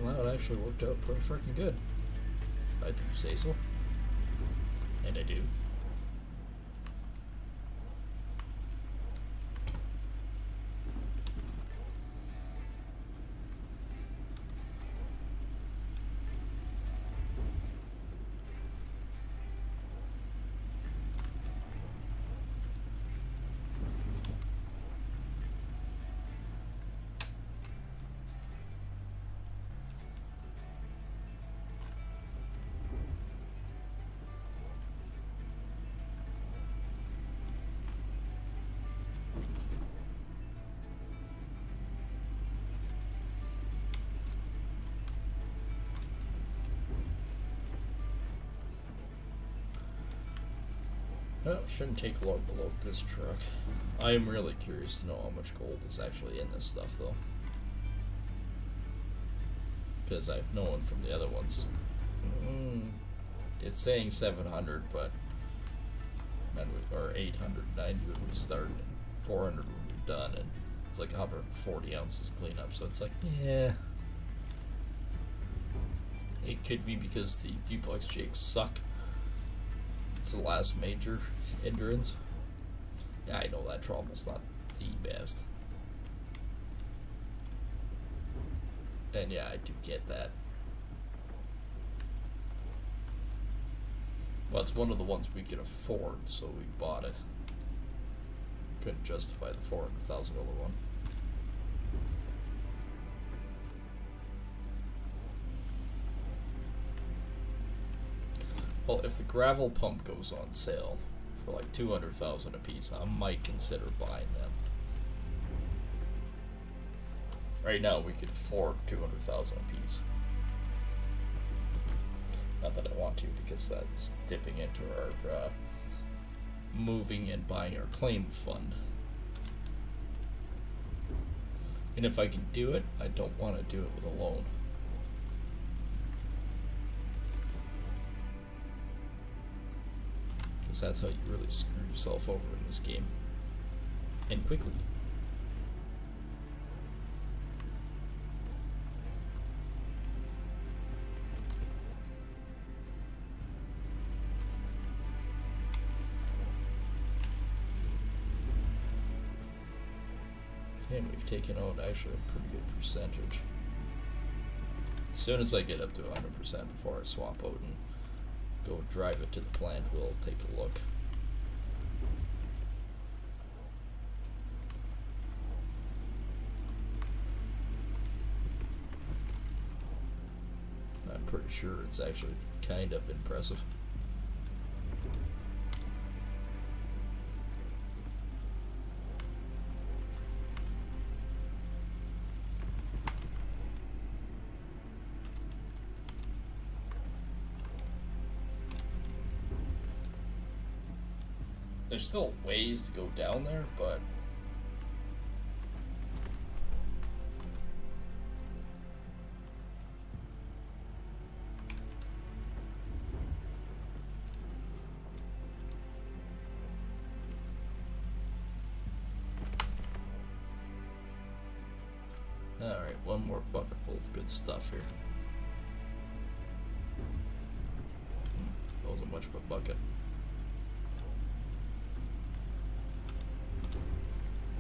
Well, that actually worked out pretty freaking good. I do say so. And I do. Well, shouldn't take long to load this truck. I am really curious to know how much gold is actually in this stuff, though. Because I've known from the other ones. It's saying 700, but... or 890 when we started, and 400 when we're done, and it's like 140 ounces of cleanup, so it's like, yeah. It could be because the duplex jakes suck. It's the last major hindrance. Yeah, I know that trommel's not the best. And yeah, I do get that. Well, it's one of the ones we could afford, so we bought it. Couldn't justify the $400,000 one. Well, if the gravel pump goes on sale for like $200,000 a piece, I might consider buying them. Right now, we could afford $200,000 a piece. Not that I want to, because that's dipping into our moving and buying our claim fund. And if I can do it, I don't want to do it with a loan. Because that's how you really screw yourself over in this game. And quickly. And we've taken out actually a pretty good percentage. As soon as I get up to 100% before I swap out and go drive it to the plant, we'll take a look. I'm pretty sure it's actually kind of impressive. There's still ways to go down there, but alright, one more bucket full of good stuff here. Wasn't much of a bucket.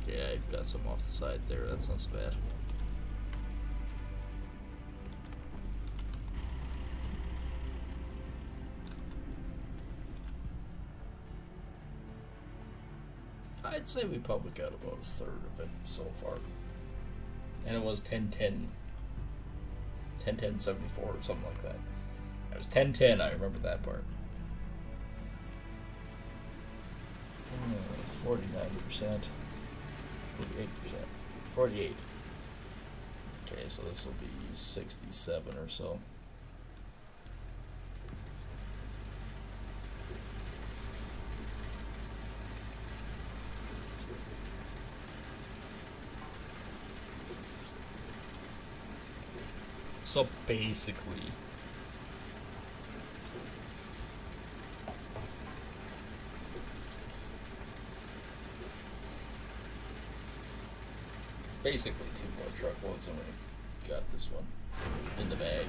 Yeah, I've got some off the side there. That's not so bad. I'd say we probably got about a third of it so far. And it was 10-10. 10-10-74 or something like that. It was 10-10, I remember that part. 49%. 48%. 48. Okay, so this will be 67 or so. So basically, two more truckloads and we've got this one in the bag.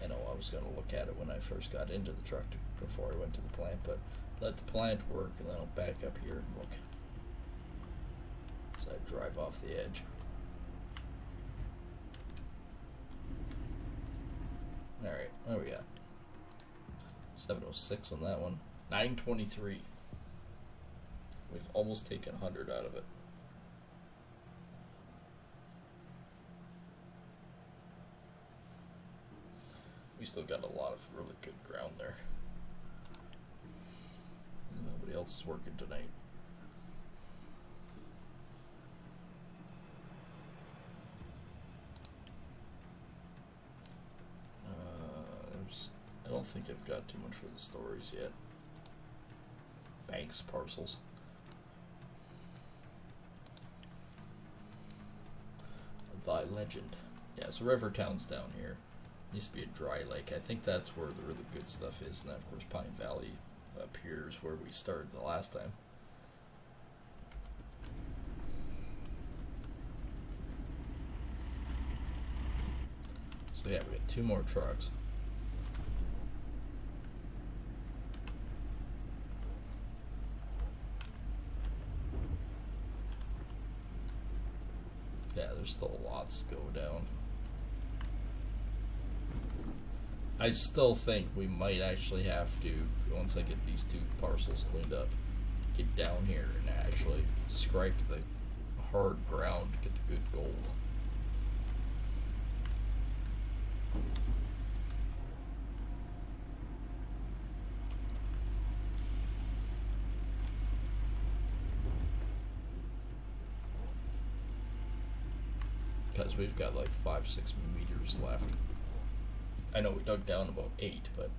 I know I was going to look at it when I first got into the truck before I went to the plant, but let the plant work and then I'll back up here and look as I drive off the edge. Alright, what do we got? 706 on that one. 923. We've almost taken 100 out of it. We still got a lot of really good ground there. Nobody else is working tonight. I don't think I've got too much for the stories yet. Banks parcels. Thy Legend. Yeah, so Rivertown's down here. Used to be a dry lake. I think that's where the really good stuff is, and then of course Pine Valley up here is where we started the last time. So yeah, we got 2 more trucks. Yeah, there's still lots to go down. I still think we might actually have to, once I get these 2 parcels cleaned up, get down here and actually scrape the hard ground to get the good gold. Because we've got like 5-6 meters left. I know we dug down about 8, but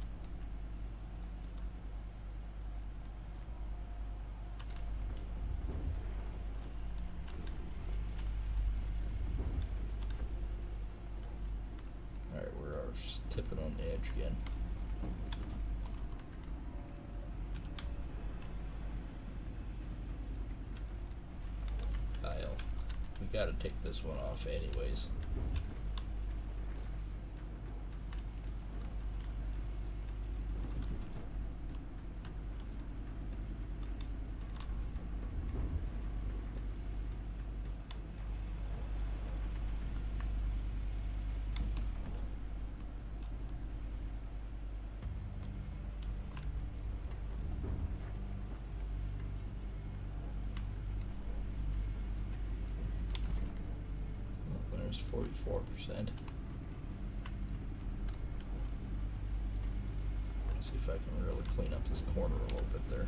alright, we're just tipping on the edge again. Kyle, we gotta take this one off anyways. There's 44%. See if I can really clean up this corner a little bit there.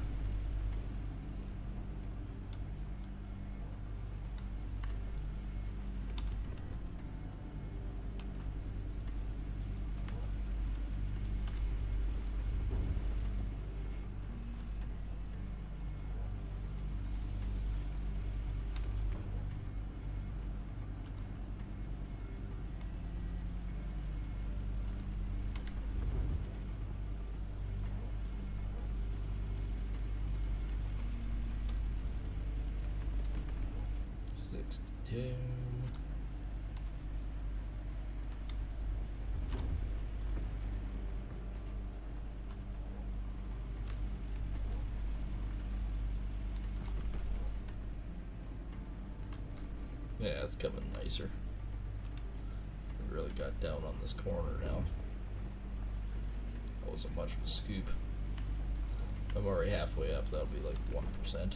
Two. Yeah, it's coming nicer. We really got down on this corner now. That wasn't much of a scoop. I'm already halfway up, that'll be like 1%.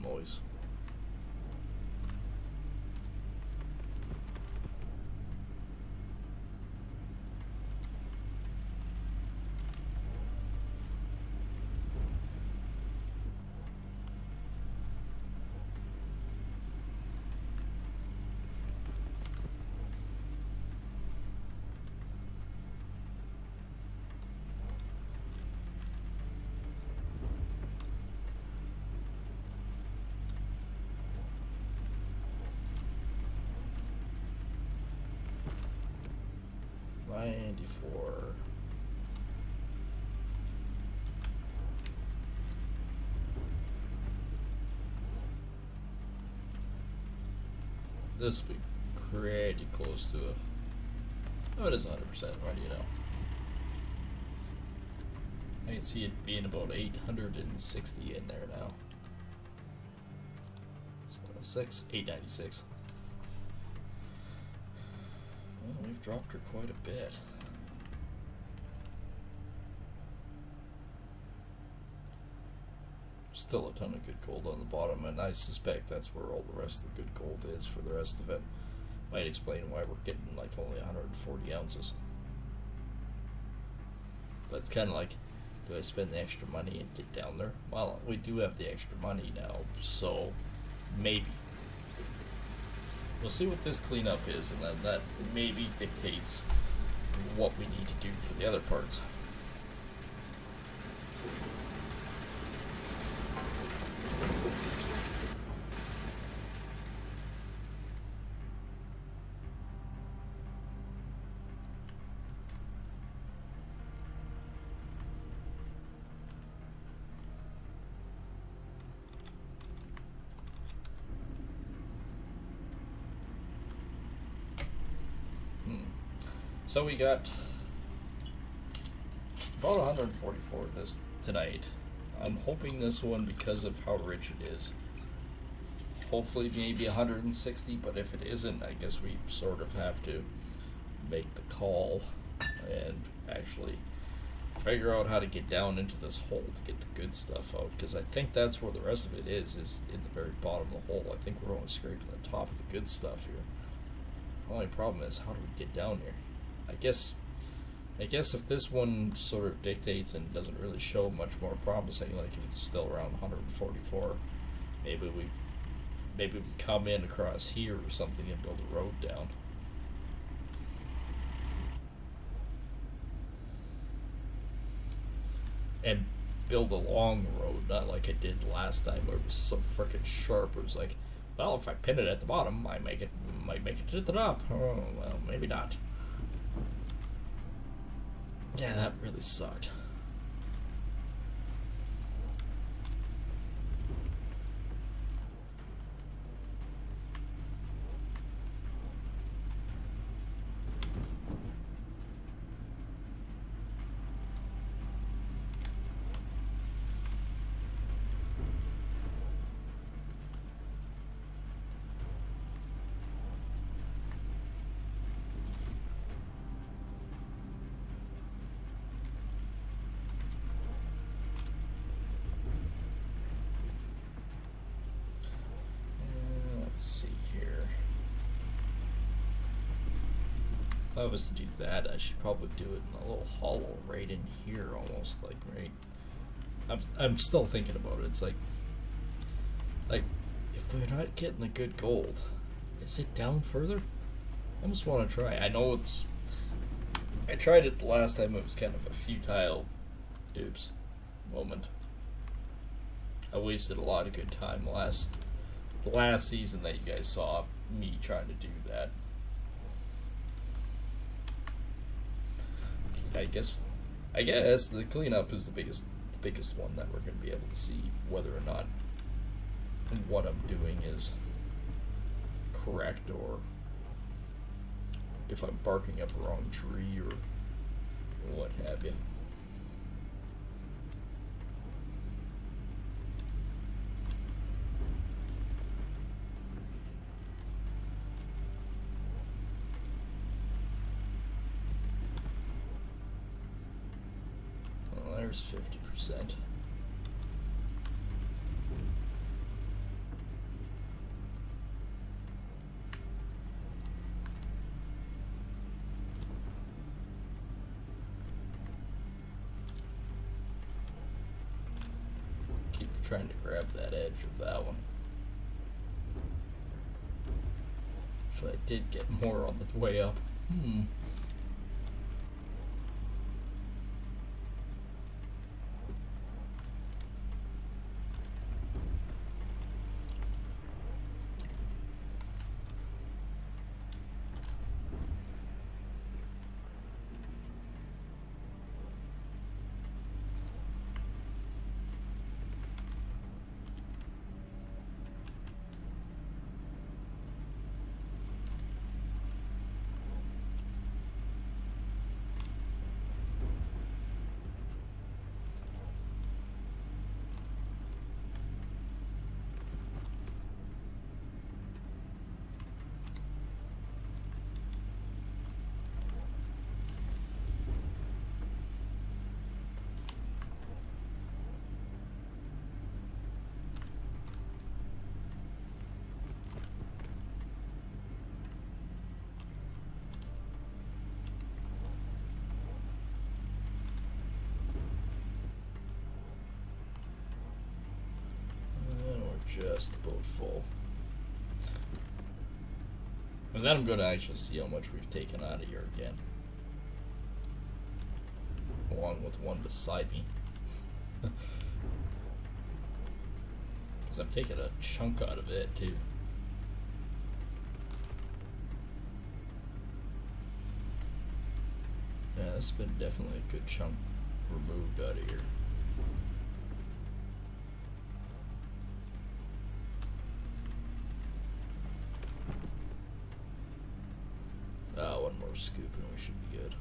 Noise. $94. This will be pretty close to it. Oh, it is 100%. Why do you know? I can see it being about 860 in there now. 896. Well, we've dropped her quite a bit. Still a ton of good gold on the bottom, and I suspect that's where all the rest of the good gold is for the rest of it. Might explain why we're getting like only 140 ounces. But it's kind of like, do I spend the extra money and get down there? Well, we do have the extra money now, so maybe. We'll see what this cleanup is, and then that maybe dictates what we need to do for the other parts. So we got about 144 this tonight. I'm hoping this one, because of how rich it is, hopefully maybe 160, but if it isn't, I guess we sort of have to make the call and actually figure out how to get down into this hole to get the good stuff out, because I think that's where the rest of it is in the very bottom of the hole. I think we're only scraping the top of the good stuff here. The only problem is, how do we get down here? I guess if this one sort of dictates and doesn't really show much more promising, like if it's still around 144, maybe we come in across here or something and build a road down. And build a long road, not like I did last time where it was so frickin' sharp. It was like, well, if I pin it at the bottom, I might make it to the top. Oh, well, maybe not. Yeah, that really sucked. Let's see here. If I was to do that, I should probably do it in a little hollow right in here, almost like right. I'm still thinking about it. It's like if we're not getting the good gold, is it down further? I almost want to try. I know it's. I tried it the last time. It was kind of a futile, oops, moment. I wasted a lot of good time the last season that you guys saw me trying to do that. I guess the cleanup is the biggest one that we're going to be able to see whether or not what I'm doing is correct, or if I'm barking up a wrong tree or what have you. Well, there's 50%. Trying to grab that edge of that one. So I did get more on the way up. just about full. And then I'm going to actually see how much we've taken out of here again. Along with the one beside me. Because I'm taking a chunk out of it too. Yeah, this has been definitely a good chunk removed out of here. One more scoop and we should be good.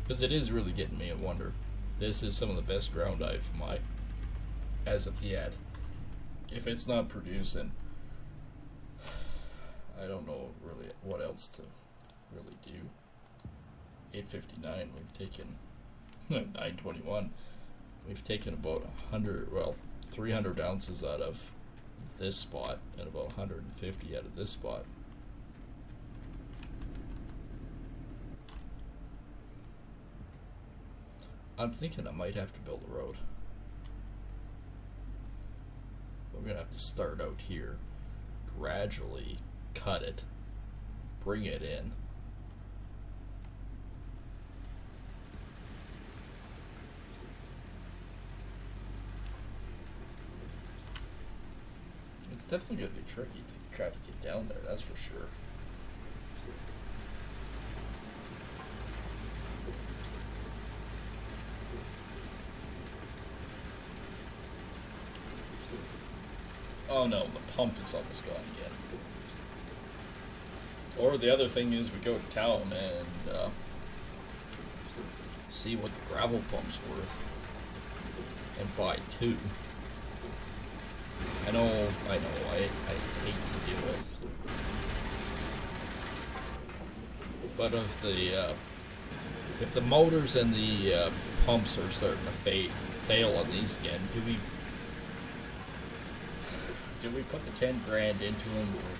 Because it is really getting me a wonder. This is some of the best ground I've as of yet. If it's not producing, I don't know really what else to really do. 859, we've taken 921. We've taken about 300 ounces out of this spot and about 150 out of this spot. I'm thinking I might have to build a road. We're gonna have to start out here, gradually cut it, bring it in. It's definitely gonna be tricky to try to get down there, that's for sure. Oh no, the pump is almost gone again. Or the other thing is we go to town and see what the gravel pump's worth and buy two. I know, I hate to do it. But if the motors and the pumps are starting to fail on these again, do we put the 10 grand into them for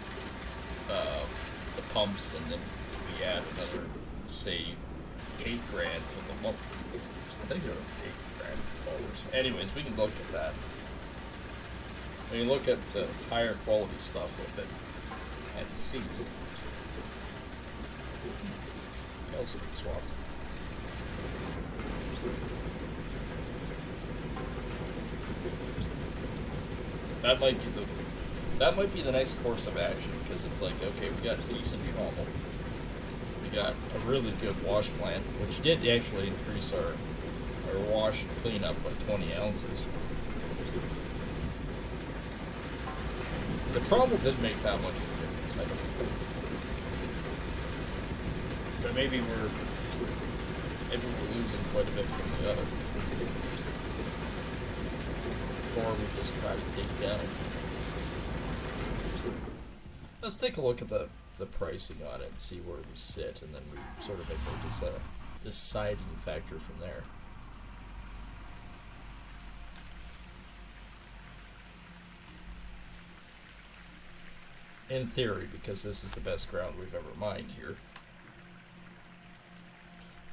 the pumps, and then do we add another, say, 8 grand for the motor? I think there were 8 grand for motors. Anyways, we can look at that. We can look at the higher quality stuff with it and see. It also been swapped. That might be the next course of action, because it's like, okay, we got a decent trommel, we got a really good wash plant, which did actually increase our wash and cleanup by 20 ounces. The trommel didn't make that much of a difference, I don't think. But maybe we're losing quite a bit from the other. Or we just try to dig down. Let's take a look at the pricing on it and see where we sit, and then we sort of make a deciding factor from there. In theory, because this is the best ground we've ever mined here,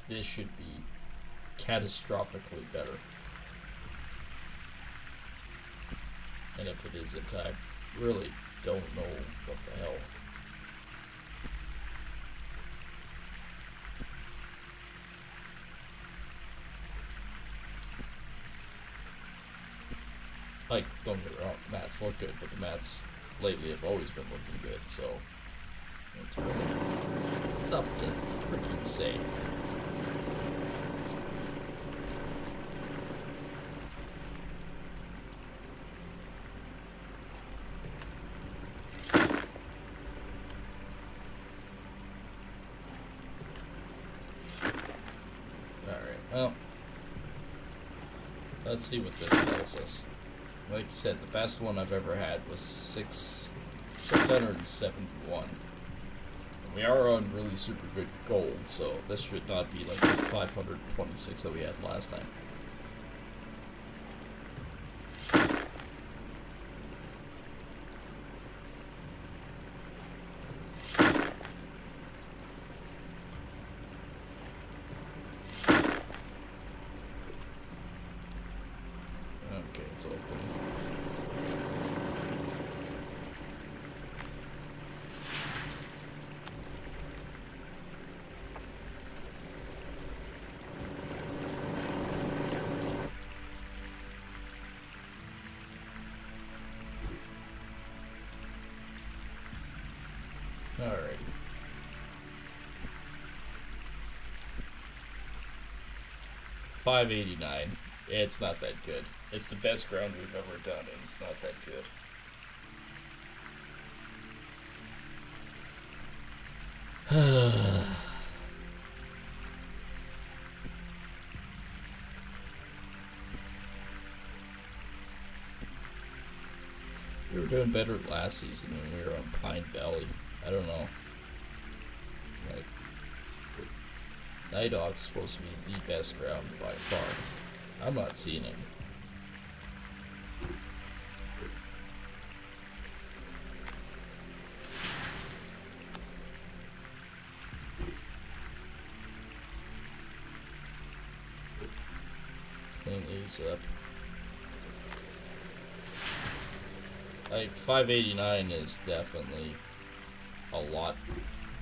this should be catastrophically better. And if it isn't, I really don't know what the hell. Like, don't get me wrong, mats look good, but the mats lately have always been looking good, so it's really tough to freaking say. Well, let's see what this tells us. Like I said, the best one I've ever had was 671. And we are on really super good gold, so this should not be like the 526 that we had last time. Alrighty. $5.89. It's not that good. It's the best ground we've ever done, and it's not that good. We were doing better last season when we were on Pine Valley. I don't know. Like, Night Hawk is supposed to be the best ground by far. I'm not seeing it. Clean these up. Like, 589 is definitely a lot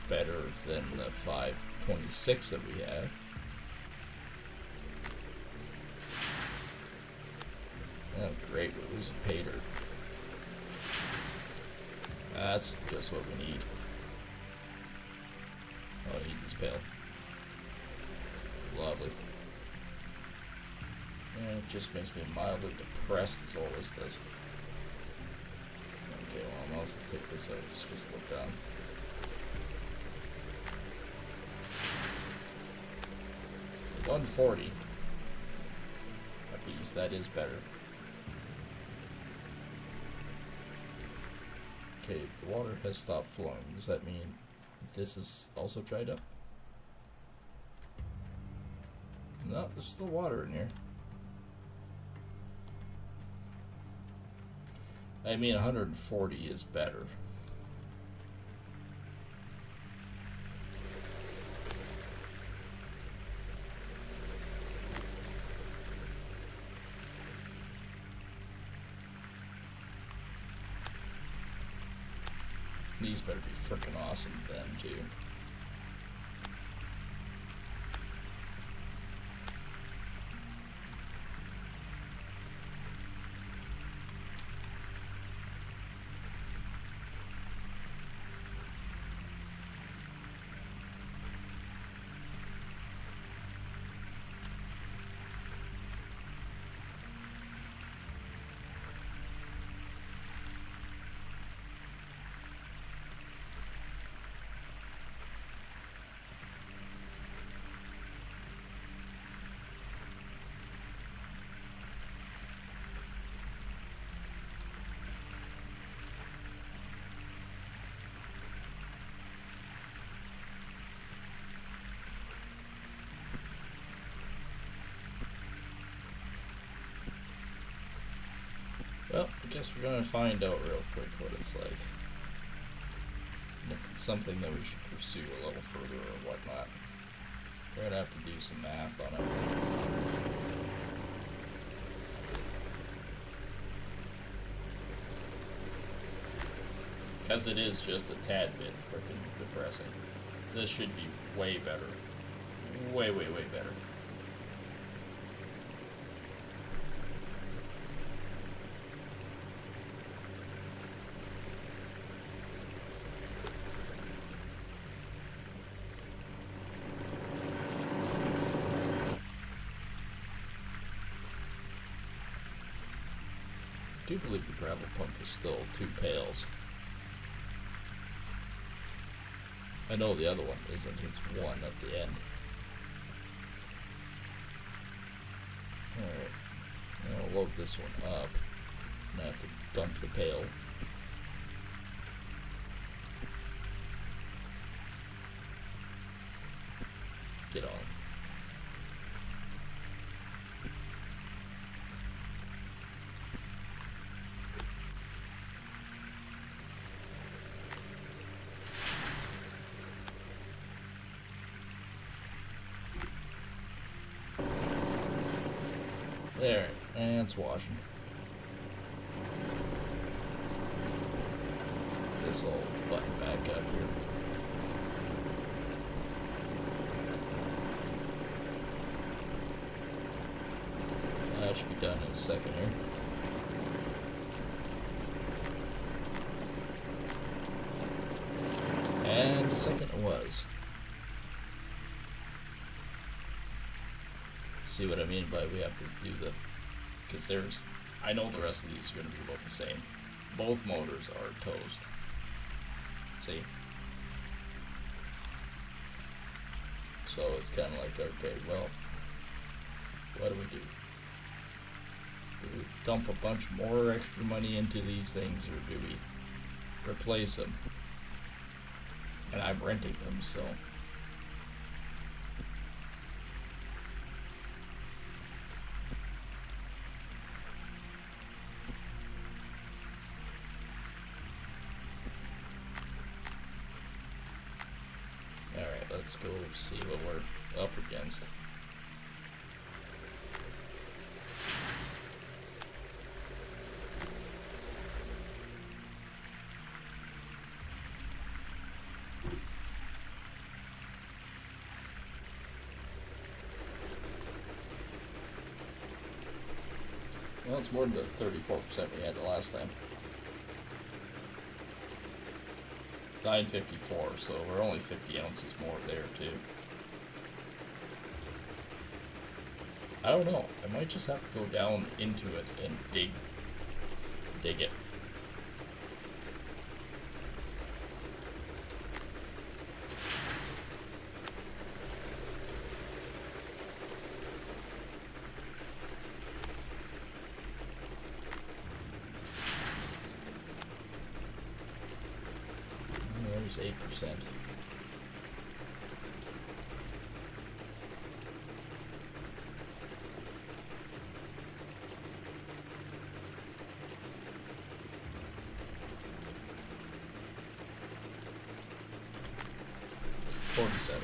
better than the 526 that we had. Oh, great, we're losing pay dirt. That's just what we need. Oh, I need this pail. Lovely. And it just makes me mildly depressed is all this does. Okay, well, I might as well take this out, just look down. $140. At least that is better. Okay, the water has stopped flowing. Does that mean this is also dried up? No, there's still water in here. I mean, 140 is better. These better be freaking awesome then, too. Well, I guess we're gonna find out real quick what it's like. And if it's something that we should pursue a little further or whatnot. We're gonna have to do some math on it. Because it is just a tad bit freaking depressing. This should be way better. Way, way, way better. I do believe the gravel pump is still 2 pails. I know the other one isn't, it's 1 at the end. Alright, I'll load this one up. And I have to dump the pail. Get on. There, and it's washing. This will button back up here. That should be done in a second here. And the second was. See what I mean by we have to do the, because there's, I know the rest of these are going to be about the same. Both motors are toast. See? So it's kind of like, okay, well, what do we do? Do we dump a bunch more extra money into these things, or do we replace them? And I'm renting them, so. Alright, let's go see what we're up against. Well, it's more than the 34% we had the last time. 954, so we're only 50 ounces more there too. I don't know. I might just have to go down into it and dig it. There's 8%. $47.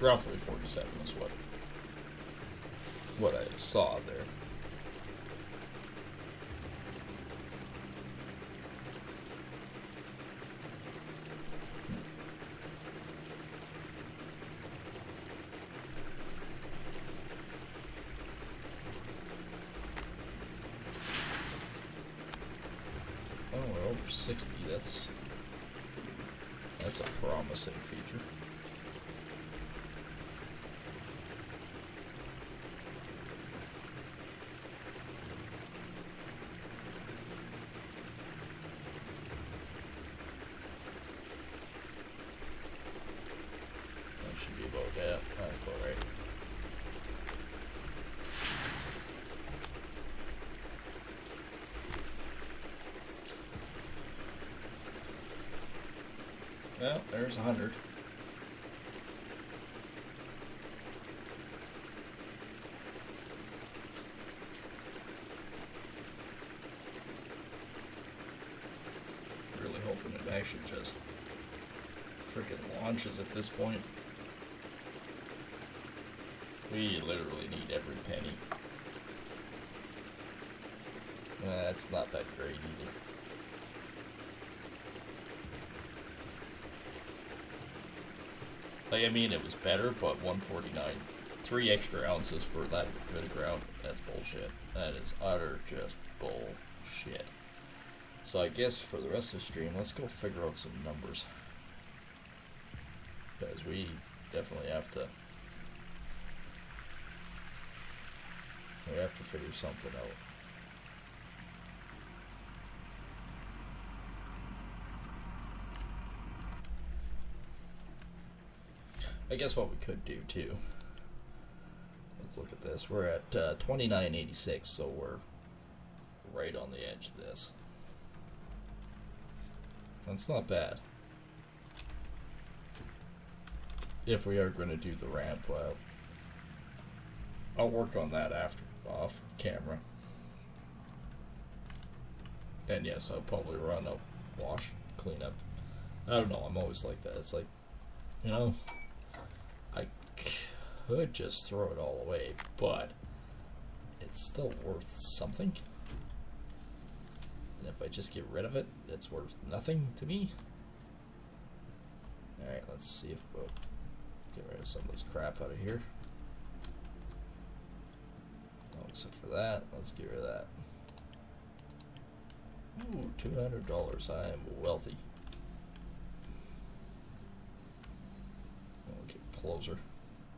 Roughly 47 is what I saw there. Oh, we're over 60. That's a promising feature. That should be about that. That's about right. Well, there's 100. Really hoping it actually just freaking launches at this point. We literally need every penny. That's not that great either. Like, I mean, it was better, but 149, 3 extra ounces for that bit of ground, that's bullshit. That is utter just bullshit. So I guess for the rest of the stream, let's go figure out some numbers. Because we definitely have to figure something out. I guess what we could do too. Let's look at this. We're at 29.86, so we're right on the edge of this. That's not bad. If we are going to do the ramp, I'll work on that after, off camera. And yes, I'll probably run a wash, clean up. I don't know, I'm always like that. It's like, you know, I could just throw it all away, but it's still worth something. And if I just get rid of it, it's worth nothing to me. Alright, let's see if we'll get rid of some of this crap out of here. Oh, except for that, let's get rid of that. Ooh, $200. I am wealthy. Okay, closer.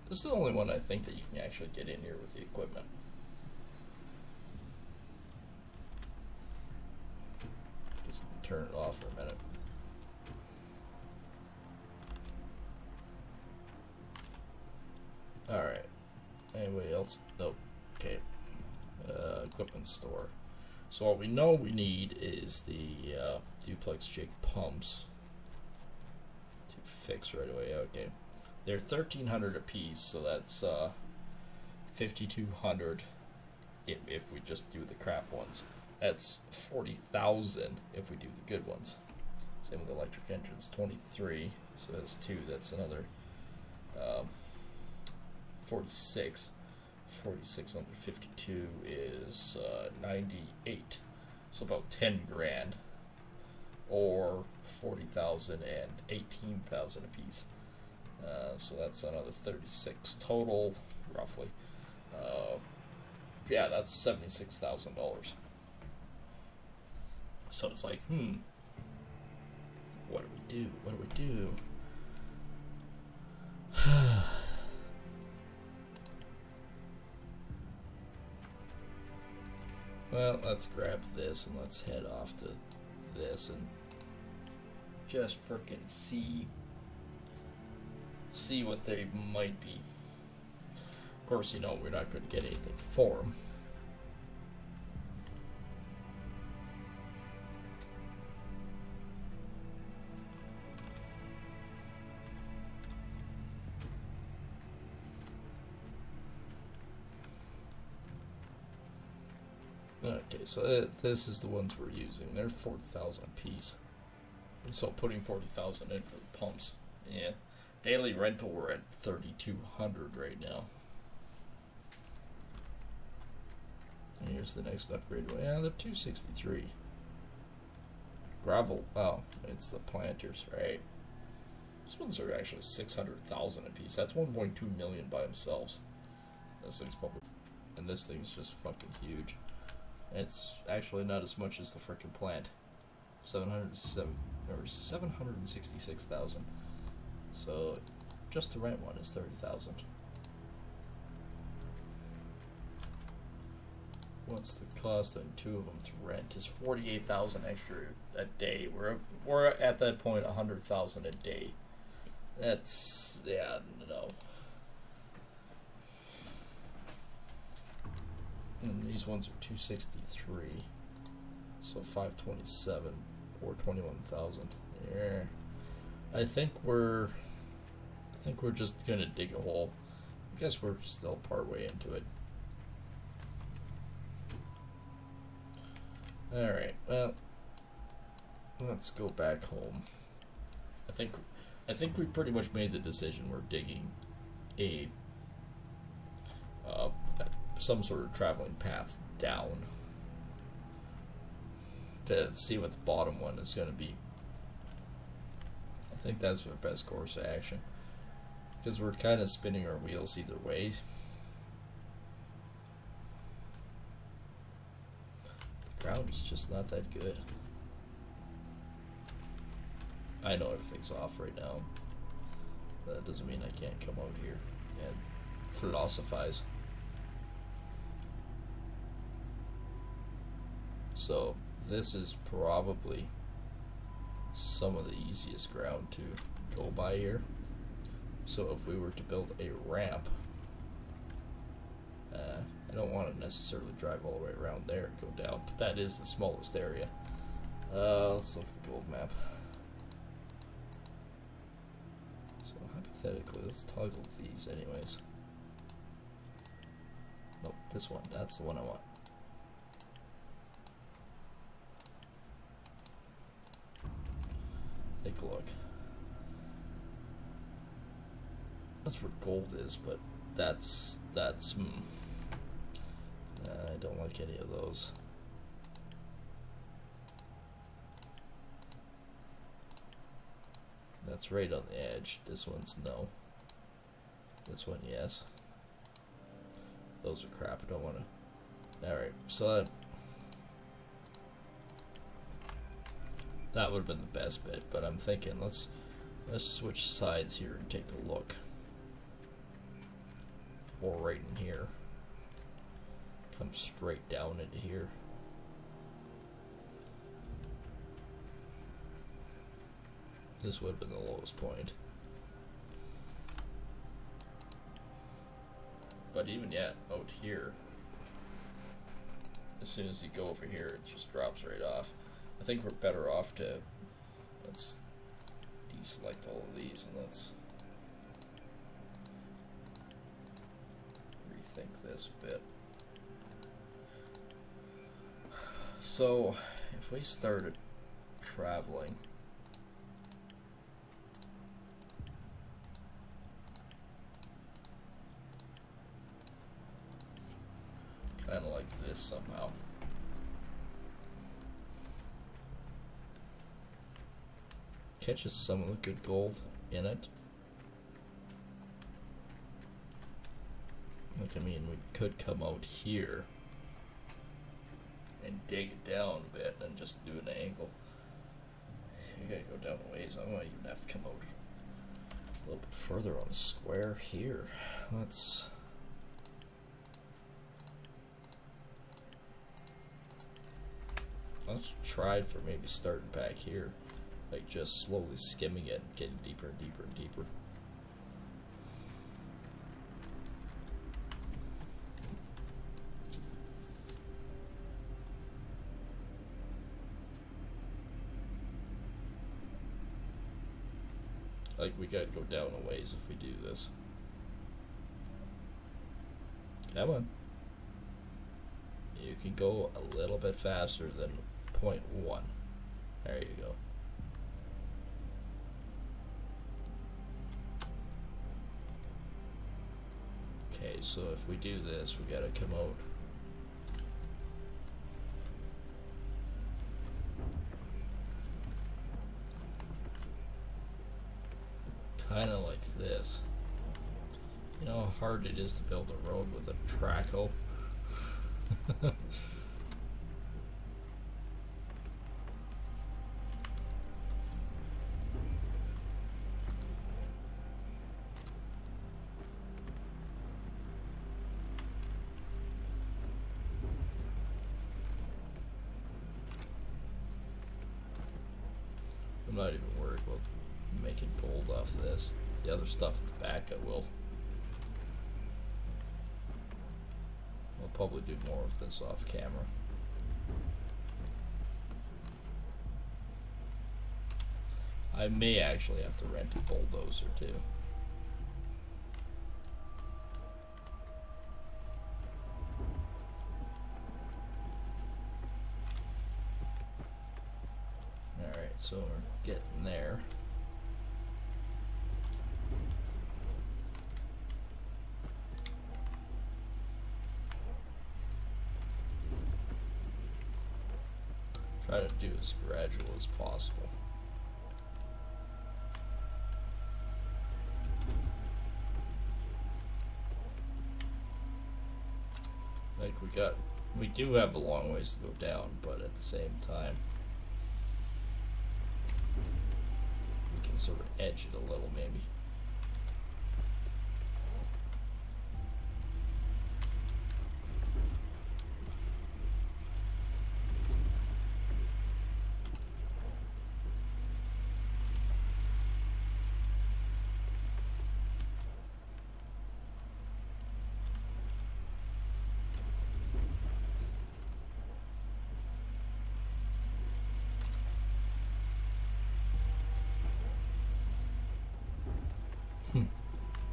This is the only one I think that you can actually get in here with the equipment. Just turn it off for a minute. Alright. Anybody else? Nope. Okay. Equipment store. So what we know we need is the duplex jig pumps to fix right away. Okay. They're $1,300 a piece, so that's $5,200 if we just do the crap ones. That's $40,000 if we do the good ones. Same with electric engines, 23. So that's 2. That's another 46. 46 under 52 is 98. So about 10 grand, or 40,000 and 18,000 a piece. So that's another 36 total, roughly. Yeah, that's $76,000. So it's like, what do we do? What do we do? Well, let's grab this and let's head off to this and just frickin' see what they might be. Of course, you know, we're not going to get anything for them. Okay, so this is the ones we're using. They're 40,000 a piece. So putting 40,000 in for the pumps. Yeah. Daily rental, we're at 3,200 right now. And here's the next upgrade. Yeah, they're 263. Gravel. Oh, it's the planters, right? These ones are actually 600,000 a piece. That's 1.2 million by themselves. This thing's probably, and this thing's just fucking huge. It's actually not as much as the frickin' plant. 766,000. So just to rent one is 30,000. What's the cost on 2 of them to rent? Is 48,000 extra a day. We're at that point 100,000 a day. That's, yeah, no. And these ones are 263, so 527 or 21,000. Yeah, I think we're just gonna dig a hole. I guess we're still part way into it. All right, well, let's go back home. I think we pretty much made the decision. We're digging a some sort of traveling path down to see what the bottom one is going to be. I think that's our best course of action, because we're kind of spinning our wheels either way. The ground is just not that good. I know everything's off right now, but that doesn't mean I can't come out here and philosophize. So this is probably some of the easiest ground to go by here. So if we were to build a ramp, I don't want to necessarily drive all the way around there and go down, but that is the smallest area. Let's look at the gold map. So hypothetically, let's toggle these anyways. Nope, this one, that's the one I want. Take a look. That's where gold is, but that's I don't like any of those. That's right on the edge. This one's no. This one, yes. Those are crap. I don't want to. Alright, so That would have been the best bit, but I'm thinking let's switch sides here and take a look. Or right in here. Come straight down into here. This would have been the lowest point. But even yet, out here, as soon as you go over here, it just drops right off. I think we're better off to, let's deselect all of these and let's rethink this a bit. So, if we started traveling, kind of like this somehow. Catches some of the good gold in it. Like, I mean, we could come out here and dig it down a bit and just do an angle. You gotta go down a ways. I might even have to come out a little bit further on the square here. Let's try for maybe starting back here. Like just slowly skimming it and getting deeper and deeper and deeper. Like we gotta go down a ways if we do this. Come on. You can go a little bit faster than 0.1. There you go. Okay, so if we do this, we gotta come out. Kinda like this. You know how hard it is to build a road with a trackhoe? I'm not even worried about making gold off this. The other stuff at the back I will. I'll probably do more of this off camera. I may actually have to rent a bulldozer too. Alright, so we're getting there. Try to do as gradual as possible. Like we do have a long ways to go down, but at the same time, we can sort of edge it a little maybe.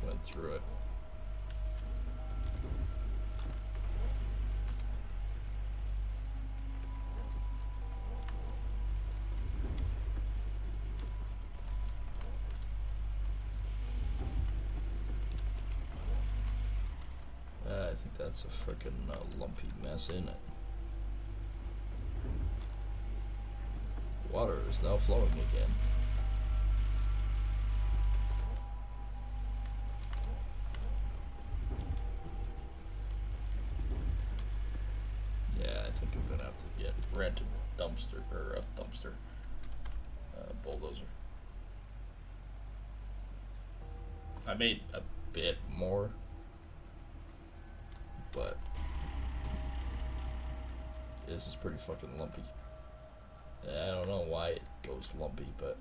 Went through it. I think that's a frickin' lumpy mess, isn't it? Water is now flowing again. Yeah, I think I'm gonna have to rent a dumpster, or a dumpster, bulldozer. I made a bit more, but this is pretty fucking lumpy. I don't know why it goes lumpy, but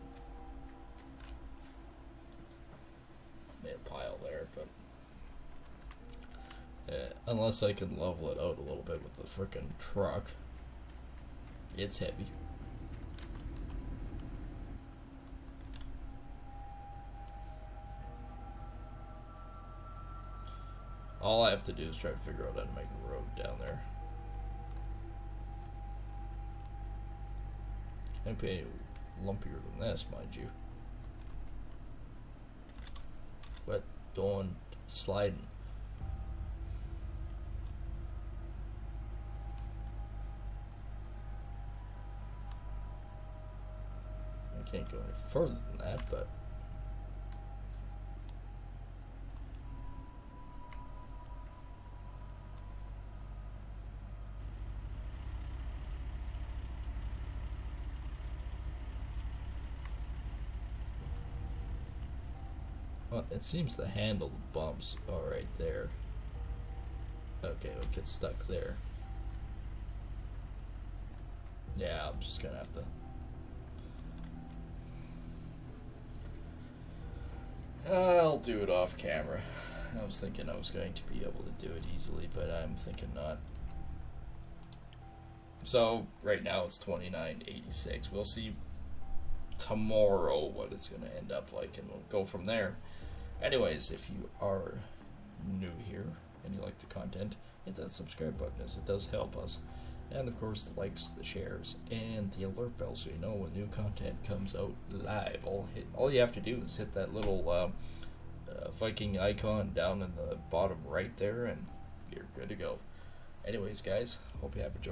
made a pile there, but unless I can level it out a little bit with the frickin' truck. It's heavy. All I have to do is try to figure out how to make a road down there. Can't be any lumpier than this, mind you. But going sliding. I can't go any further than that, but well, it seems the handle bumps are right there. Okay, we'll get stuck there. Yeah, I'm just gonna have to. I'll do it off camera. I was thinking I was going to be able to do it easily, but I'm thinking not. So, right now it's 29.86. We'll see tomorrow what it's going to end up like, and we'll go from there. Anyways, if you are new here and you like the content, hit that subscribe button, as it does help us. And of course, the likes, the shares, and the alert bell, so you know when new content comes out live. All you have to do is hit that little Viking icon down in the bottom right there, and you're good to go. Anyways, guys, hope you have enjoyed.